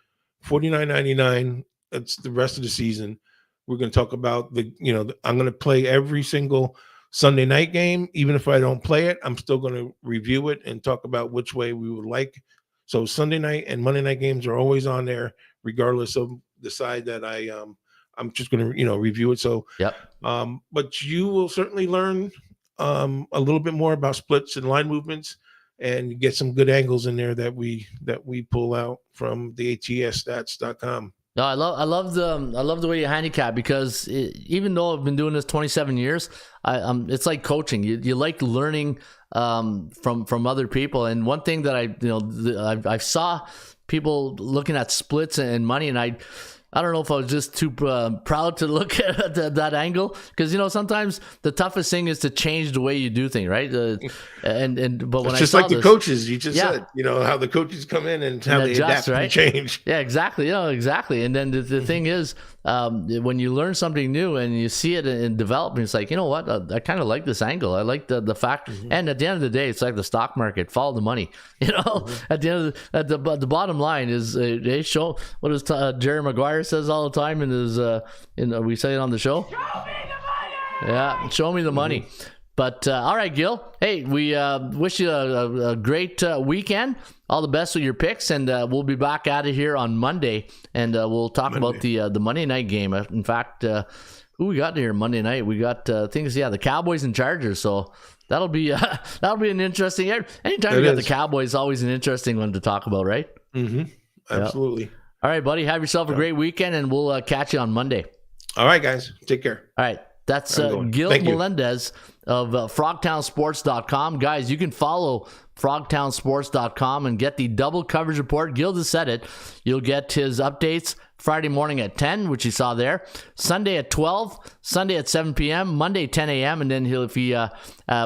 $49.99. That's the rest of the season. We're going to talk about I'm going to play every single Sunday night game. Even if I don't play it, I'm still going to review it and talk about which way we would like. So Sunday night and Monday night games are always on there, regardless of the side that I'm just going to, review it. So, yep. But you will certainly learn a little bit more about splits and line movements, and get some good angles in there that we pull out from the ATSstats.com. No, I love the way you handicap, because even though I've been doing this 27 years, it's like coaching. You like learning from other people. And one thing that I saw people looking at splits and money, and I don't know if I was just too proud to look at that angle, because sometimes the toughest thing is to change the way you do things, right? But when it's I just saw like the coaches, you just said, how the coaches come in and how they adjust, adapt and change. Yeah, exactly. Exactly. And then the thing is, when you learn something new and you see it in development, it's like, you know what? I kind of like this angle. I like the fact. And at the end of the day, it's like the stock market. Follow the money. At the end of the bottom line is they show what is Jerry Maguire says all the time in his we say it on the show. Show me the money. Yeah, show me the money. But all right, Gil. Hey, we wish you a great weekend. All the best with your picks, and we'll be back at it here on Monday, and we'll talk about the Monday night game. In fact, who we got here Monday night? We got the Cowboys and Chargers. So that'll be an interesting. Anytime you got the Cowboys, it's always an interesting one to talk about, right? Mm-hmm. Absolutely. Yep. All right, buddy. Have yourself a great weekend, and we'll catch you on Monday. All right, guys. Take care. All right. That's Gil Melendez of frogtownsports.com. Guys, you can follow frogtownsports.com and get the double coverage report. Gil just said it. You'll get his updates Friday morning at 10, which you saw there, Sunday at 12, Sunday at 7 p.m., Monday 10 a.m., and then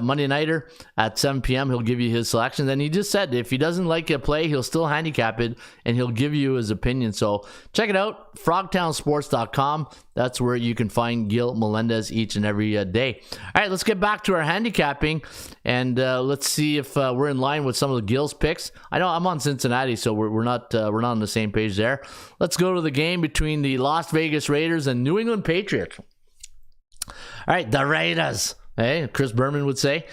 Monday nighter at 7 p.m., he'll give you his selection. Then he just said if he doesn't like a play, he'll still handicap it, and he'll give you his opinion. So check it out, frogtownsports.com. That's where you can find Gil Melendez each and every day. All right, let's get back to our handicapping, and let's see if we're in line with some of the Gil's picks. I know I'm on Cincinnati, so we're not on the same page there. Let's go to the game between the Las Vegas Raiders and New England Patriots. All right, the Raiders. Hey, Chris Berman would say.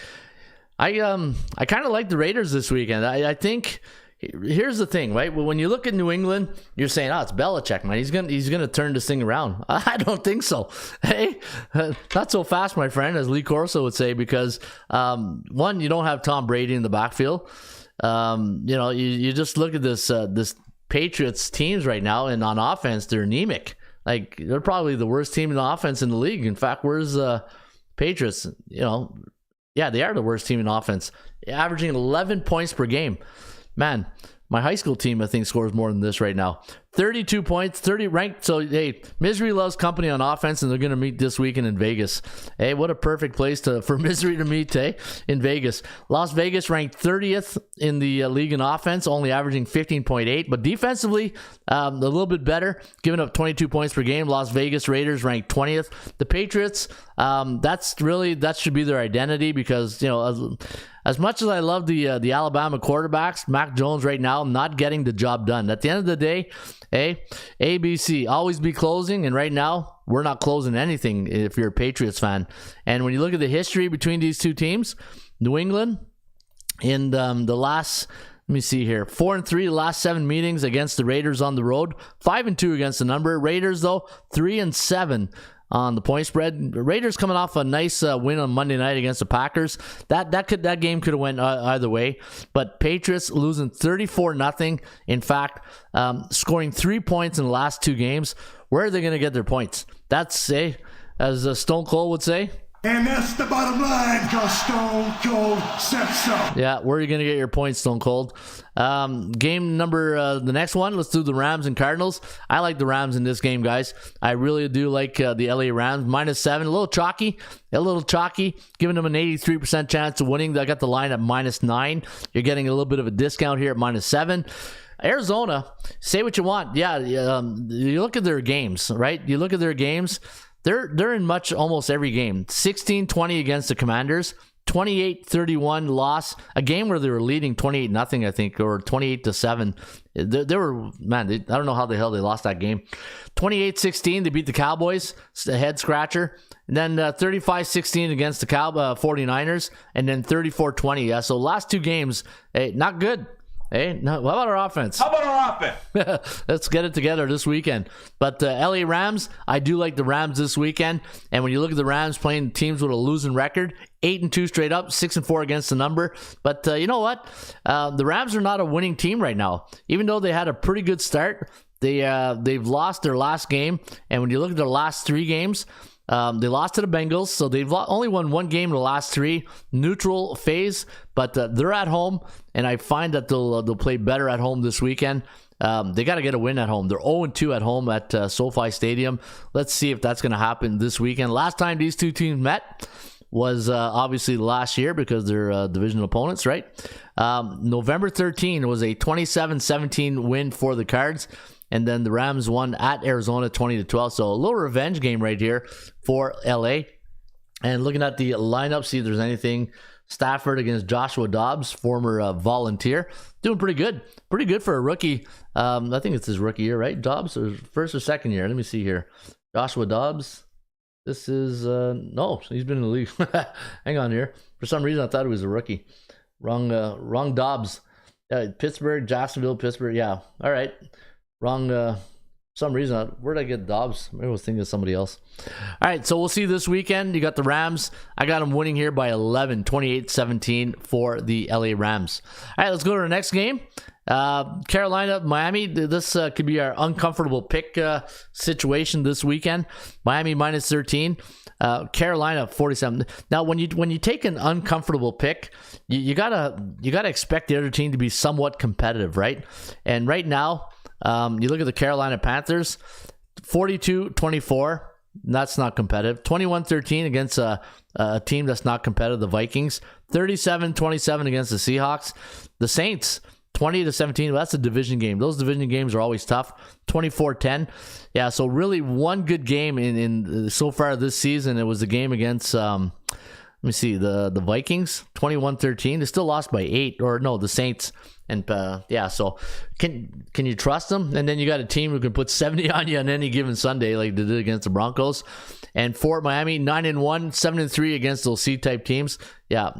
I kind of like the Raiders this weekend. I think here's the thing, right? When you look at New England, you're saying, "Oh, it's Belichick, man. He's gonna turn this thing around." I don't think so. Hey, not so fast, my friend, as Lee Corso would say, because one, you don't have Tom Brady in the backfield. You just look at this Patriots teams right now, and on offense, they're anemic. Like, they're probably the worst team in the offense in the league. In fact, where's Patriots? They are the worst team in offense, averaging 11 points per game. Man, my high school team, I think, scores more than this right now. 32 points, 30 ranked. So, hey, misery loves company on offense, and they're going to meet this weekend in Vegas. Hey, what a perfect place for misery to meet, in Vegas. Las Vegas ranked 30th in the league in offense, only averaging 15.8. But defensively, a little bit better, giving up 22 points per game. Las Vegas Raiders ranked 20th. The Patriots, that should be their identity, because, as much as I love the Alabama quarterbacks, Mac Jones right now not getting the job done. At the end of the day, ABC, always be closing, and right now we're not closing anything if you're a Patriots fan. And when you look at the history between these two teams, New England in the last, let me see here, 4-3 the last 7 meetings against the Raiders on the road, 5-2 against the number. Raiders, though, 3-7 on the point spread. Raiders coming off a nice win on Monday night against the Packers. That game could have went either way. But Patriots losing 34-0. In fact, scoring 3 points in the last 2 games. Where are they going to get their points? That's, as Stone Cold would say. And that's the bottom line, because Stone Cold said so. Yeah, where are you going to get your points, Stone Cold? Game number, the next one, let's do the Rams and Cardinals. I like the Rams in this game, guys. I really do like the LA Rams. -7, a little chalky, giving them an 83% chance of winning. I got the line at -9. You're getting a little bit of a discount here at -7. Arizona, say what you want. Yeah, you look at their games, right? You look at their games. They're in almost every game. 16-20 against the Commanders. 28-31 loss. A game where they were leading 28-0, I think, or 28-7. They were, man, I don't know how the hell they lost that game. 28-16, they beat the Cowboys, a head scratcher. And then 35-16 against the 49ers. And then 34-20. Yeah, so last 2 games, not good. Hey, how about our offense? Let's get it together this weekend. But LA Rams, I do like the Rams this weekend. And when you look at the Rams playing teams with a losing record, 8-2 straight up, 6-4 against the number. But you know what? The Rams are not a winning team right now. Even though they had a pretty good start, they've lost their last game. And when you look at their last 3 games, they lost to the Bengals, so they've only won 1 game in the last 3. Neutral phase, but they're at home, and I find that they'll play better at home this weekend. They got to get a win at home. They're 0-2 at home at SoFi Stadium. Let's see if that's going to happen this weekend. Last time these 2 teams met was obviously last year because they're divisional opponents, right? November 13 was a 27-17 win for the Cards. And then the Rams won at Arizona 20-12. So a little revenge game right here for LA. And looking at the lineup, see if there's anything. Stafford against Joshua Dobbs, former Volunteer. Doing pretty good. Pretty good for a rookie. I think it's his rookie year, right? Dobbs, or first or second year? Let me see here. Joshua Dobbs. This is, no, he's been in the league. Hang on here. For some reason, I thought he was a rookie. Wrong Dobbs. Pittsburgh, Jacksonville, Pittsburgh. Yeah, all right. Wrong, some reason. Where did I get Dobbs? Maybe I was thinking of somebody else. All right, so we'll see this weekend. You got the Rams. I got them winning here by 11, 28-17 for the LA Rams. All right, let's go to the next game. Carolina, Miami. This could be our uncomfortable pick situation this weekend. Miami -13. Carolina 47. Now, when you take an uncomfortable pick, you gotta expect the other team to be somewhat competitive, right? And right now, you look at the Carolina Panthers, 42-24. That's not competitive. 21-13 against a team that's not competitive, the Vikings. 37-27 against the Seahawks. The Saints, 20-17. Well, that's a division game. Those division games are always tough. 24-10. Yeah, so really one good game in so far this season. It was the game against let me see, the Vikings, 21-13. They still lost by 8, or no, the Saints. And yeah, so can you trust them? And then you got a team who can put 70 on you on any given Sunday, like they did against the Broncos. And for Miami, 9-1, 7-3 against those C-type teams. Yeah,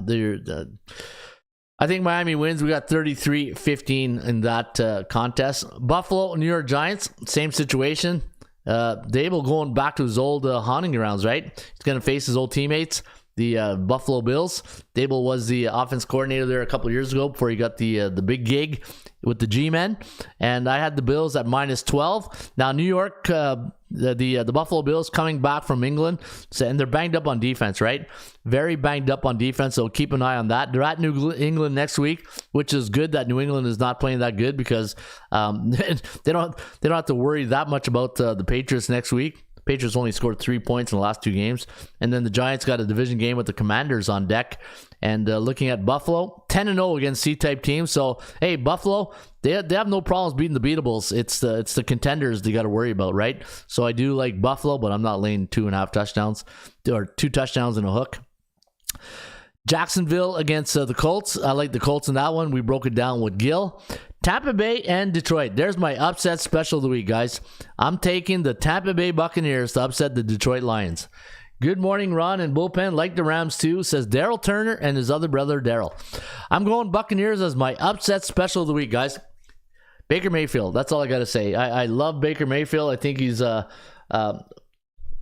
I think Miami wins. We got 33-15 in that contest. Buffalo, New York Giants, same situation. Dable going back to his old haunting grounds, right? He's going to face his old teammates, the Buffalo Bills. Dable was the offense coordinator there a couple of years ago before he got the big gig with the G-Men. And I had the Bills at -12. Now, New York, the Buffalo Bills coming back from England, and they're banged up on defense, right? Very banged up on defense, so keep an eye on that. They're at New England next week, which is good that New England is not playing that good because they don't have to worry that much about the Patriots next week. Patriots only scored 3 points in the last 2 games. And then the Giants got a division game with the Commanders on deck. And looking at Buffalo, 10-0 against C-type teams. So, hey, Buffalo, they have no problems beating the beatables. It's the contenders they got to worry about, right? So I do like Buffalo, but I'm not laying 2.5 touchdowns or 2 touchdowns and a hook. Jacksonville against the Colts. I like the Colts in that one. We broke it down with Gil. Tampa Bay and Detroit. There's my upset special of the week, guys. I'm taking the Tampa Bay Buccaneers to upset the Detroit Lions. Good morning, Ron and Bullpen. Like the Rams too, says Daryl Turner and his other brother, Daryl. I'm going Buccaneers as my upset special of the week, guys. Baker Mayfield. That's all I got to say. I love Baker Mayfield. I think he's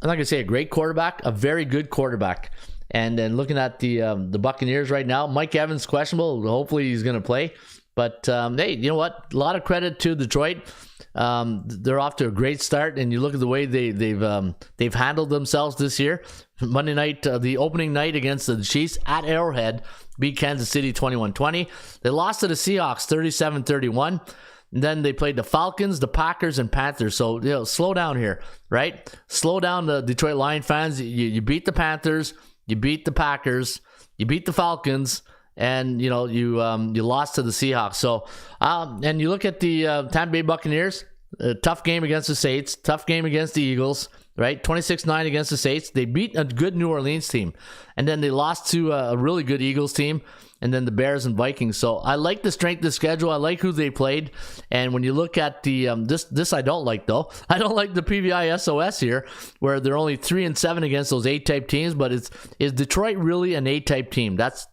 I'm not gonna say a great quarterback, a very good quarterback. And then looking at the Buccaneers right now, Mike Evans questionable. Hopefully he's gonna play. But hey, you know what? A lot of credit to Detroit. They're off to a great start, and you look at the way they've handled themselves this year. Monday night, the opening night against the Chiefs at Arrowhead, beat Kansas City 21-20. They lost to the Seahawks 37-31. And then they played the Falcons, the Packers, and Panthers. So, slow down here, right? Slow down, the Detroit Lion fans. You beat the Panthers, you beat the Packers, you beat the Falcons, and you lost to the Seahawks. So, and you look at the Tampa Bay Buccaneers. A tough game against the Saints, tough game against the Eagles, right? 26-9 against the Saints. They beat a good New Orleans team, and then they lost to a really good Eagles team, and then the Bears and Vikings. So I like the strength of the schedule. I like who they played, and when you look at the this I don't like though. I don't like the PVI SOS here, where they're only 3-7 against those A-type teams. But is Detroit really an A-type team? That's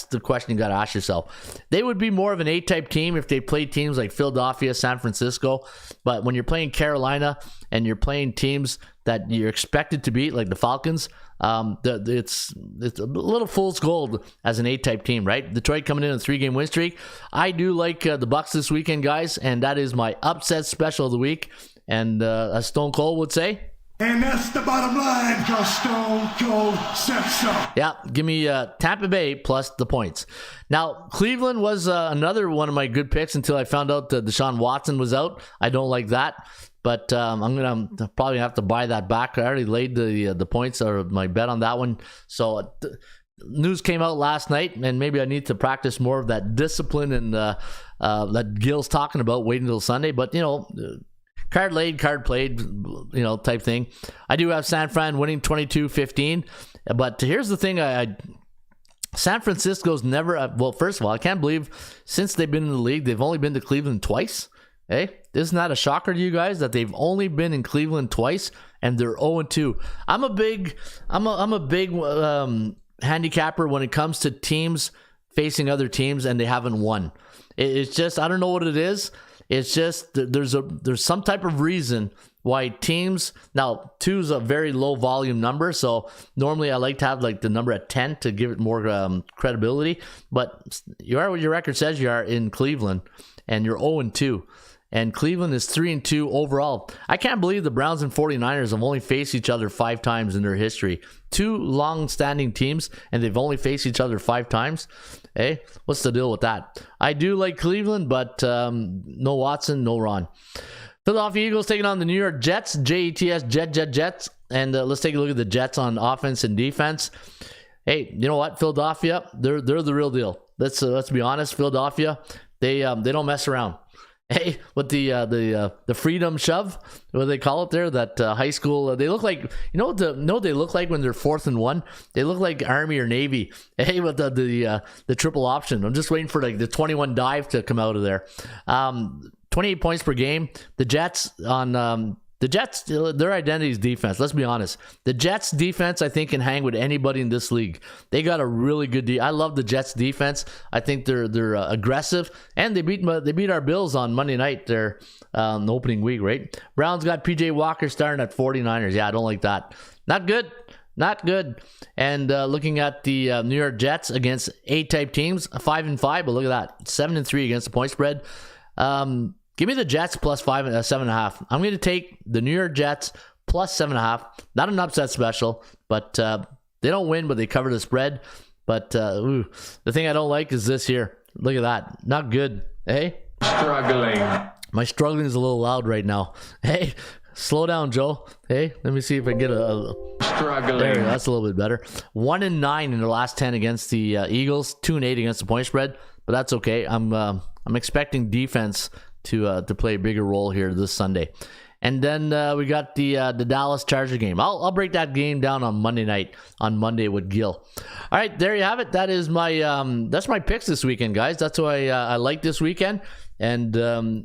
the question you got to ask yourself. They would be more of an A-type team if they played teams like Philadelphia, San Francisco. But when you're playing Carolina and you're playing teams that you're expected to beat, like the Falcons, it's a little fool's gold as an A-type team, right? Detroit coming in a 3-game win streak. I do like the Bucs this weekend, guys, and that is my upset special of the week. And as Stone Cold would say, And that's the bottom line, because Stone Cold said so. yeah, give me Tampa Bay plus the points. Now, Cleveland was another one of my good picks until I found out that Deshaun Watson was out. I don't like that, but I'm going to probably have to buy that back. I already laid the points or my bet on that one. So news came out last night, and maybe I need to practice more of that discipline and that Gil's talking about, waiting until Sunday. But, card laid, card played, type thing. I do have San Fran winning 22-15. But here's the thing. San Francisco's never... well, first of all, I can't believe since they've been in the league, they've only been to Cleveland twice. Hey, isn't that a shocker to you guys that they've only been in Cleveland twice and they're 0-2? I'm a big handicapper when it comes to teams facing other teams and they haven't won. It's just, I don't know what it is. It's just there's some type of reason why teams, now 2 is a very low volume number, so normally I like to have like the number at 10 to give it more credibility, but you are what your record says you are in Cleveland, and you're 0-2, and Cleveland is 3-2 overall. I can't believe the Browns and 49ers have only faced each other 5 times in their history. 2 long-standing teams, and they've only faced each other 5 times. Hey, what's the deal with that? I do like Cleveland, but no Watson, no Ron. Philadelphia Eagles taking on the New York Jets. Jets, Jets. And let's take a look at the Jets on offense and defense. Hey, you know what? Philadelphia, they're the real deal. Let's be honest. Philadelphia, they don't mess around. Hey, with the freedom shove, what do they call it there? That high school, they look like, what they look like when they're 4th and 1? They look like Army or Navy. Hey, with the triple option. I'm just waiting for like the 21 dive to come out of there. 28 points per game. The Jets, their identity is defense. Let's be honest. The Jets defense, I think, can hang with anybody in this league. They got a really good I love the Jets defense. I think they're aggressive, and they beat our Bills on Monday night there, the opening week, right? Browns got PJ Walker starting at 49ers. Yeah, I don't like that. Not good. And looking at the New York Jets against A-type teams, 5-5, but look at that, 7-3 against the point spread. Give me the Jets plus 7.5. I'm going to take the New York Jets plus 7.5. Not an upset special, but they don't win, but they cover the spread. But the thing I don't like is this here. Look at that. Not good. Hey? Struggling. My struggling is a little loud right now. Hey, slow down, Joe. Hey, let me see if I can get struggling. There, that's a little bit better. 1-9 in their last 10 against the Eagles. 2-8 against the point spread. But that's okay. I'm expecting defense to play a bigger role here this Sunday. And then we got the Dallas Charger game. I'll break that game down on Monday with Gil. All right, there you have it. That is that's my picks this weekend, guys. That's why I like this weekend. And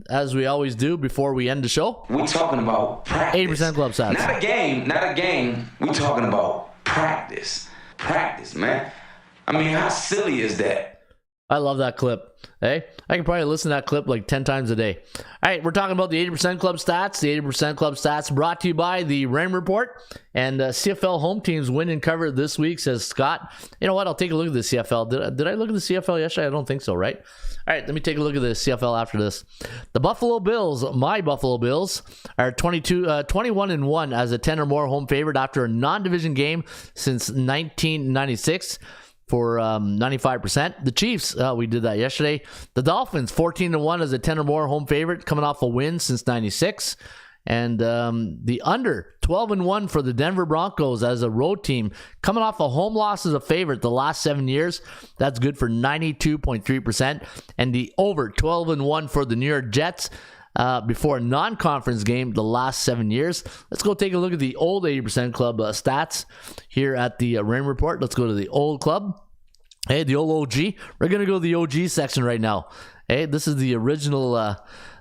as we always do before we end the show, we talking about practice. 80% club stats. Not a game. We talking about practice. Practice, man. I mean, how silly is that? I love that clip. Hey, I can probably listen to that clip like 10 times a day. All right, we're talking about the 80% Club stats. The 80% Club stats brought to you by the Rain Report. And CFL home teams win and cover this week, says Scott. You know what? I'll take a look at the CFL. Did I look at the CFL yesterday? I don't think so, right? All right, let me take a look at the CFL after this. The Buffalo Bills, my Buffalo Bills, are 21-1 as a 10 or more home favorite after a non-division game since 1996. For 95%. The Chiefs, we did that yesterday. The Dolphins, 14-1 as a 10 or more home favorite, coming off a win since 96. And the under, 12-1 for the Denver Broncos as a road team, coming off a home loss as a favorite the last 7 years. That's good for 92.3%. And the over, 12-1 for the New York Jets before a non-conference game the last 7 years. Let's go take a look at the old 80% Club stats here at the Rain Report. Let's go to the old club. Hey, the old OG. We're going to go to the OG section right now. Hey, this is the original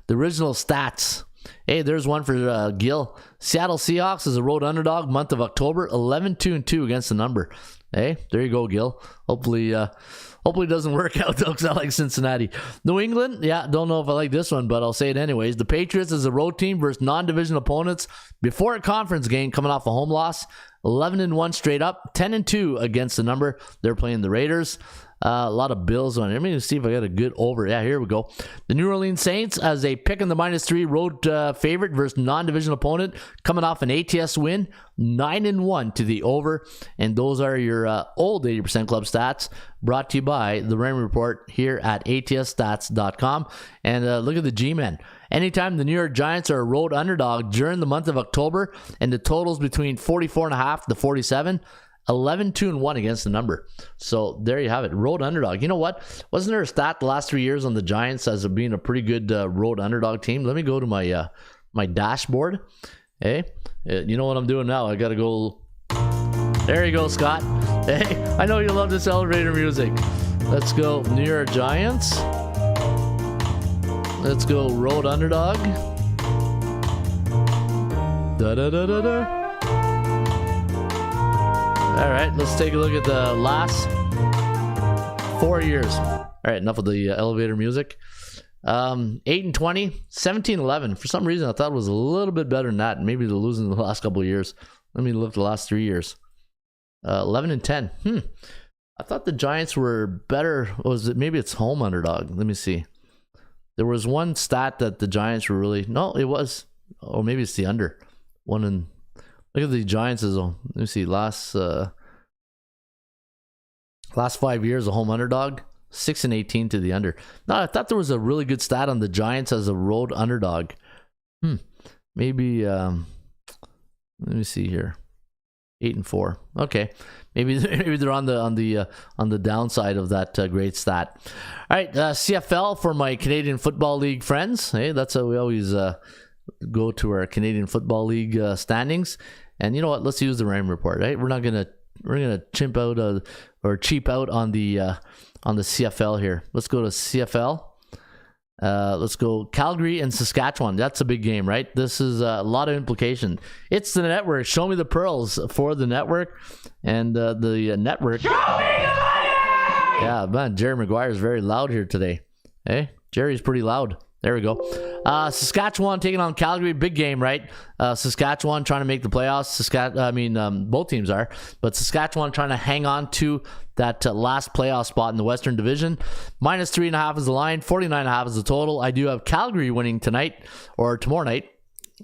stats. Hey, there's one for Gil. Seattle Seahawks is a road underdog month of October, 11-2 against the number. Hey, there you go, Gil. Hopefully it doesn't work out though, because I like Cincinnati. New England, yeah, don't know if I like this one, but I'll say it anyways. The Patriots is a road team versus non-division opponents before a conference game, coming off a home loss. 11-1 straight up, 10-2 against the number. They're playing the Raiders. A lot of Bills on it. Let me see if I got a good over. Yeah, here we go. The New Orleans Saints as a pick in the -3 road favorite versus non-division opponent, coming off an ATS win, 9-1 to the over. And those are your old 80% Club stats, brought to you by the Rain Report here at atsstats.com. And look at the G-Men. Anytime the New York Giants are a road underdog during the month of October, and the totals between 44.5 to 47, 11-2-1 against the number. So there you have it. Road underdog. You know what? Wasn't there a stat the last 3 years on the Giants as being a pretty good road underdog team? Let me go to my my dashboard. Hey, you know what I'm doing now? I got to go. There you go, Scott. Hey, I know you love this elevator music. Let's go New York Giants. Let's go road underdog. Da-da-da-da-da. All right, let's take a look at the last 4 years. All right, enough of the elevator music. 8-20, 17-11. For some reason, I thought it was a little bit better than that. Maybe they're losing the last couple of years. Let me look at the last 3 years. 11-10. I thought the Giants were better. Was it? Maybe it's home underdog. Let me see. There was one stat that the Giants were really. No, it was. Or maybe it's the under. One in. Look at the Giants as a. Let me see. Last 5 years, a home underdog. 6-18 to the under. No, I thought there was a really good stat on the Giants as a road underdog. Maybe. Let me see here. 8-4. Okay, maybe they're on the downside of that great stat. All right, CFL for my Canadian Football League friends. Hey, that's how we always go to our Canadian Football League standings. And you know what? Let's use the Rain Report. Right, we're gonna chimp out or cheap out on the CFL here. Let's go to CFL. Let's go Calgary and Saskatchewan. That's a big game, right? This is a lot of implication. It's the network. Show me the pearls for the network. And the network. Show me the money! Yeah, man, Jerry Maguire is very loud here today. Hey, Jerry's pretty loud. There we go. Saskatchewan taking on Calgary. Big game, right? Saskatchewan trying to make the playoffs. Both teams are. But Saskatchewan trying to hang on to that last playoff spot in the Western Division. -3.5 is the line. 49.5 is the total. I do have Calgary winning tonight or tomorrow night.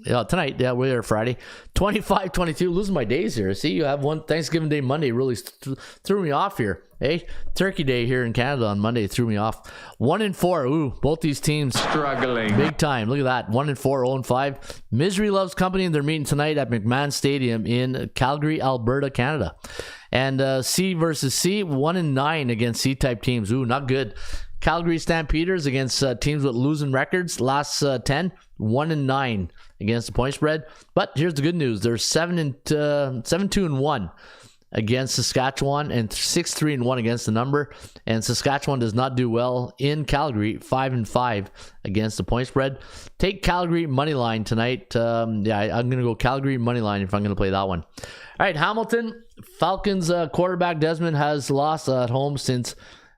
Tonight, yeah, we're Friday. 25-22. Losing my days here. See, you have one Thanksgiving Day Monday really threw me off here. Hey, Turkey Day here in Canada on Monday threw me off. 1-4. Ooh, both these teams Struggling. big time. Look at that. 1-4, 0-5. Misery loves company, and they're meeting tonight at McMahon Stadium in Calgary, Alberta, Canada. And C versus C, 1-9 against C-type teams. Ooh, not good. Calgary Stampeders against teams with losing records. Last 10, 1-9 against the point spread. But here's the good news. They're 7-2-1 against Saskatchewan and 6-3-1 against the number. And Saskatchewan does not do well in Calgary, 5-5 against the point spread. Take Calgary money line tonight. I'm going to go Calgary money line if I'm going to play that one. All right, Hamilton. Falcons quarterback Desmond has lost at home since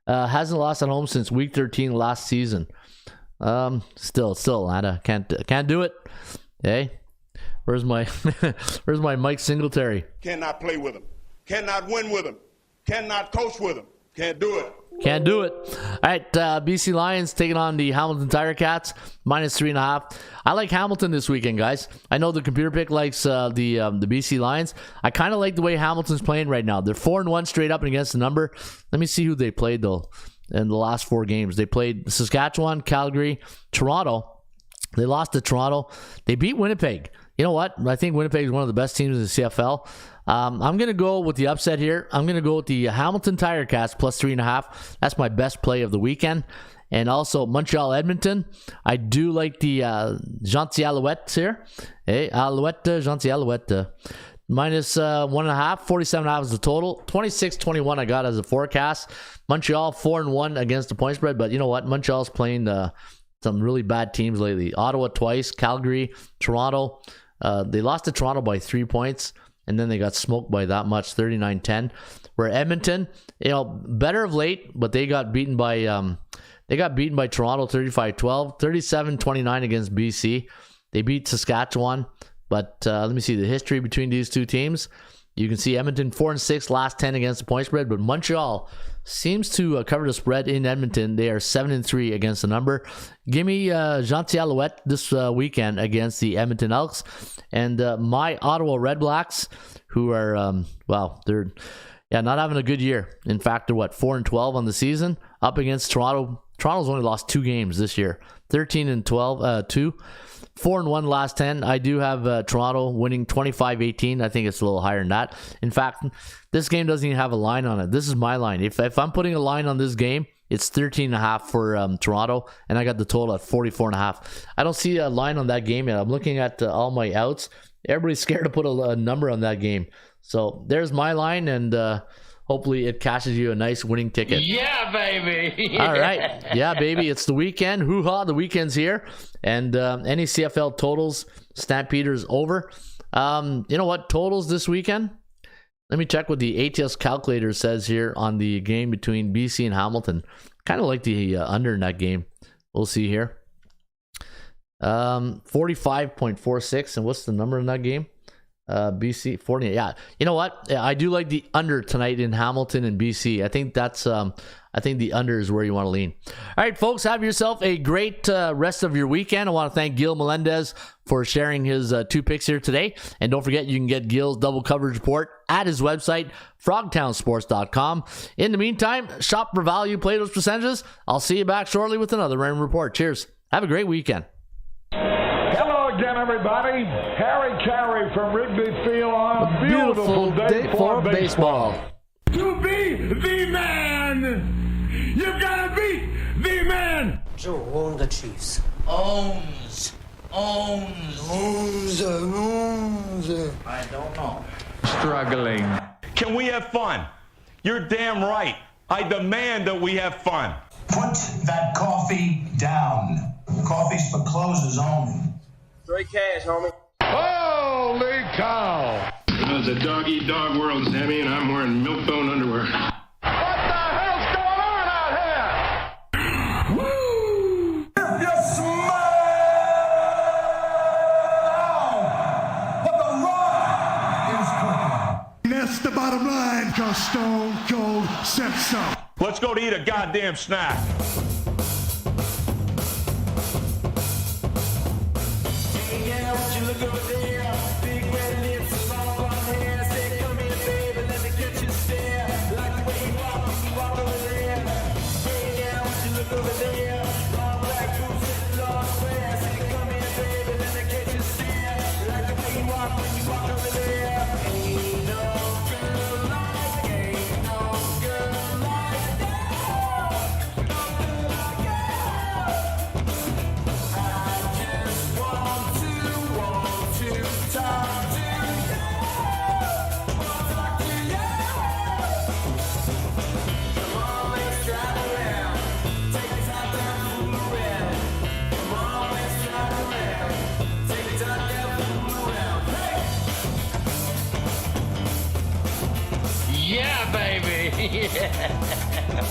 Hasn't lost at home since week 13 last season. Still Atlanta can't do it. Hey, where's my where's my Mike Singletary? Cannot play with him. Cannot win with him. Cannot coach with him. Can't do it. Can't do it. All right, BC Lions taking on the Hamilton Tiger Cats, -3.5. I like Hamilton this weekend, guys. I know the computer pick likes the BC Lions. I kind of like the way Hamilton's playing right now. They're 4-1 straight up and against the number. Let me see who they played, though, in the last 4 games. They played Saskatchewan, Calgary, Toronto. They lost to Toronto. They beat Winnipeg. You know what? I think Winnipeg is one of the best teams in the CFL. I'm going to go with the upset here. I'm going to go with the Hamilton Tiger Cats +3.5. That's my best play of the weekend. And also Montreal Edmonton. I do like the Gentil Alouettes here. Hey, Alouette, Gentil Alouette. -1.5. 47.5 is the total. 26-21 I got as a forecast. Montreal 4-1 against the point spread. But you know what? Montreal's playing some really bad teams lately. Ottawa twice, Calgary, Toronto. They lost to Toronto by 3 points. And then they got smoked by that much, 39-10. Where Edmonton, better of late, but they got beaten by Toronto 35-12, 37-29 against BC. They beat Saskatchewan, but let me see the history between these two teams. You can see Edmonton 4-6 last 10 against the point spread, but Montreal seems to cover the spread in Edmonton. They are 7-3 against the number. Give me Gentil Alouette this weekend against the Edmonton Elks. And my Ottawa Red Blacks, who are, they're not having a good year. In fact, they're 4-12 on the season, up against Toronto. Toronto's only lost 2 games this year, 13-12, 2. 4-1 last 10. I do have Toronto winning 25-18. I think it's a little higher than that. In fact, this game doesn't even have a line on it. This is my line. If I'm putting a line on this game, it's 13.5 for Toronto, and I got the total at 44.5. I don't see a line on that game yet. I'm looking at all my outs. Everybody's scared to put a number on that game. So there's my line, and hopefully it cashes you a nice winning ticket. Yeah, baby. All right. Yeah, baby. It's the weekend. Hoo-ha, the weekend's here. And any CFL totals, Stampeders over. You know what? Totals this weekend? Let me check what the ATS calculator says here on the game between BC and Hamilton. Kind of like the under in that game. We'll see here. 45.46. And what's the number in that game? BC 40. Yeah, you know what? Yeah, I do like the under tonight in Hamilton and BC. I think that's I think the under is where you want to lean. All right, folks, have yourself a great rest of your weekend. I want to thank Gil Melendez for sharing his 2 picks here today. And don't forget, you can get Gil's double coverage report at his website, frogtownsports.com. In the meantime, shop for value, play those percentages. I'll see you back shortly with another Raymond Report. Cheers. Have a great weekend. Hello again, everybody. Harry Carey from Wrigley Field on a beautiful day for baseball. To be the man, you gotta be the man. Joe, own the Chiefs. Owns. Owns. I don't know. Struggling. Can we have fun? You're damn right. I demand that we have fun. Put that coffee down. Coffee's for closers only. Straight cash, homie. Holy cow! It's a dog-eat-dog world, Sammy, and I'm wearing milk-bone underwear. What the hell's going on out here? Woo! If you smile, what the rock is cooking. That's the bottom line, 'cause Stone Cold said so. Let's go to eat a goddamn snack. Yeah, baby. Yeah.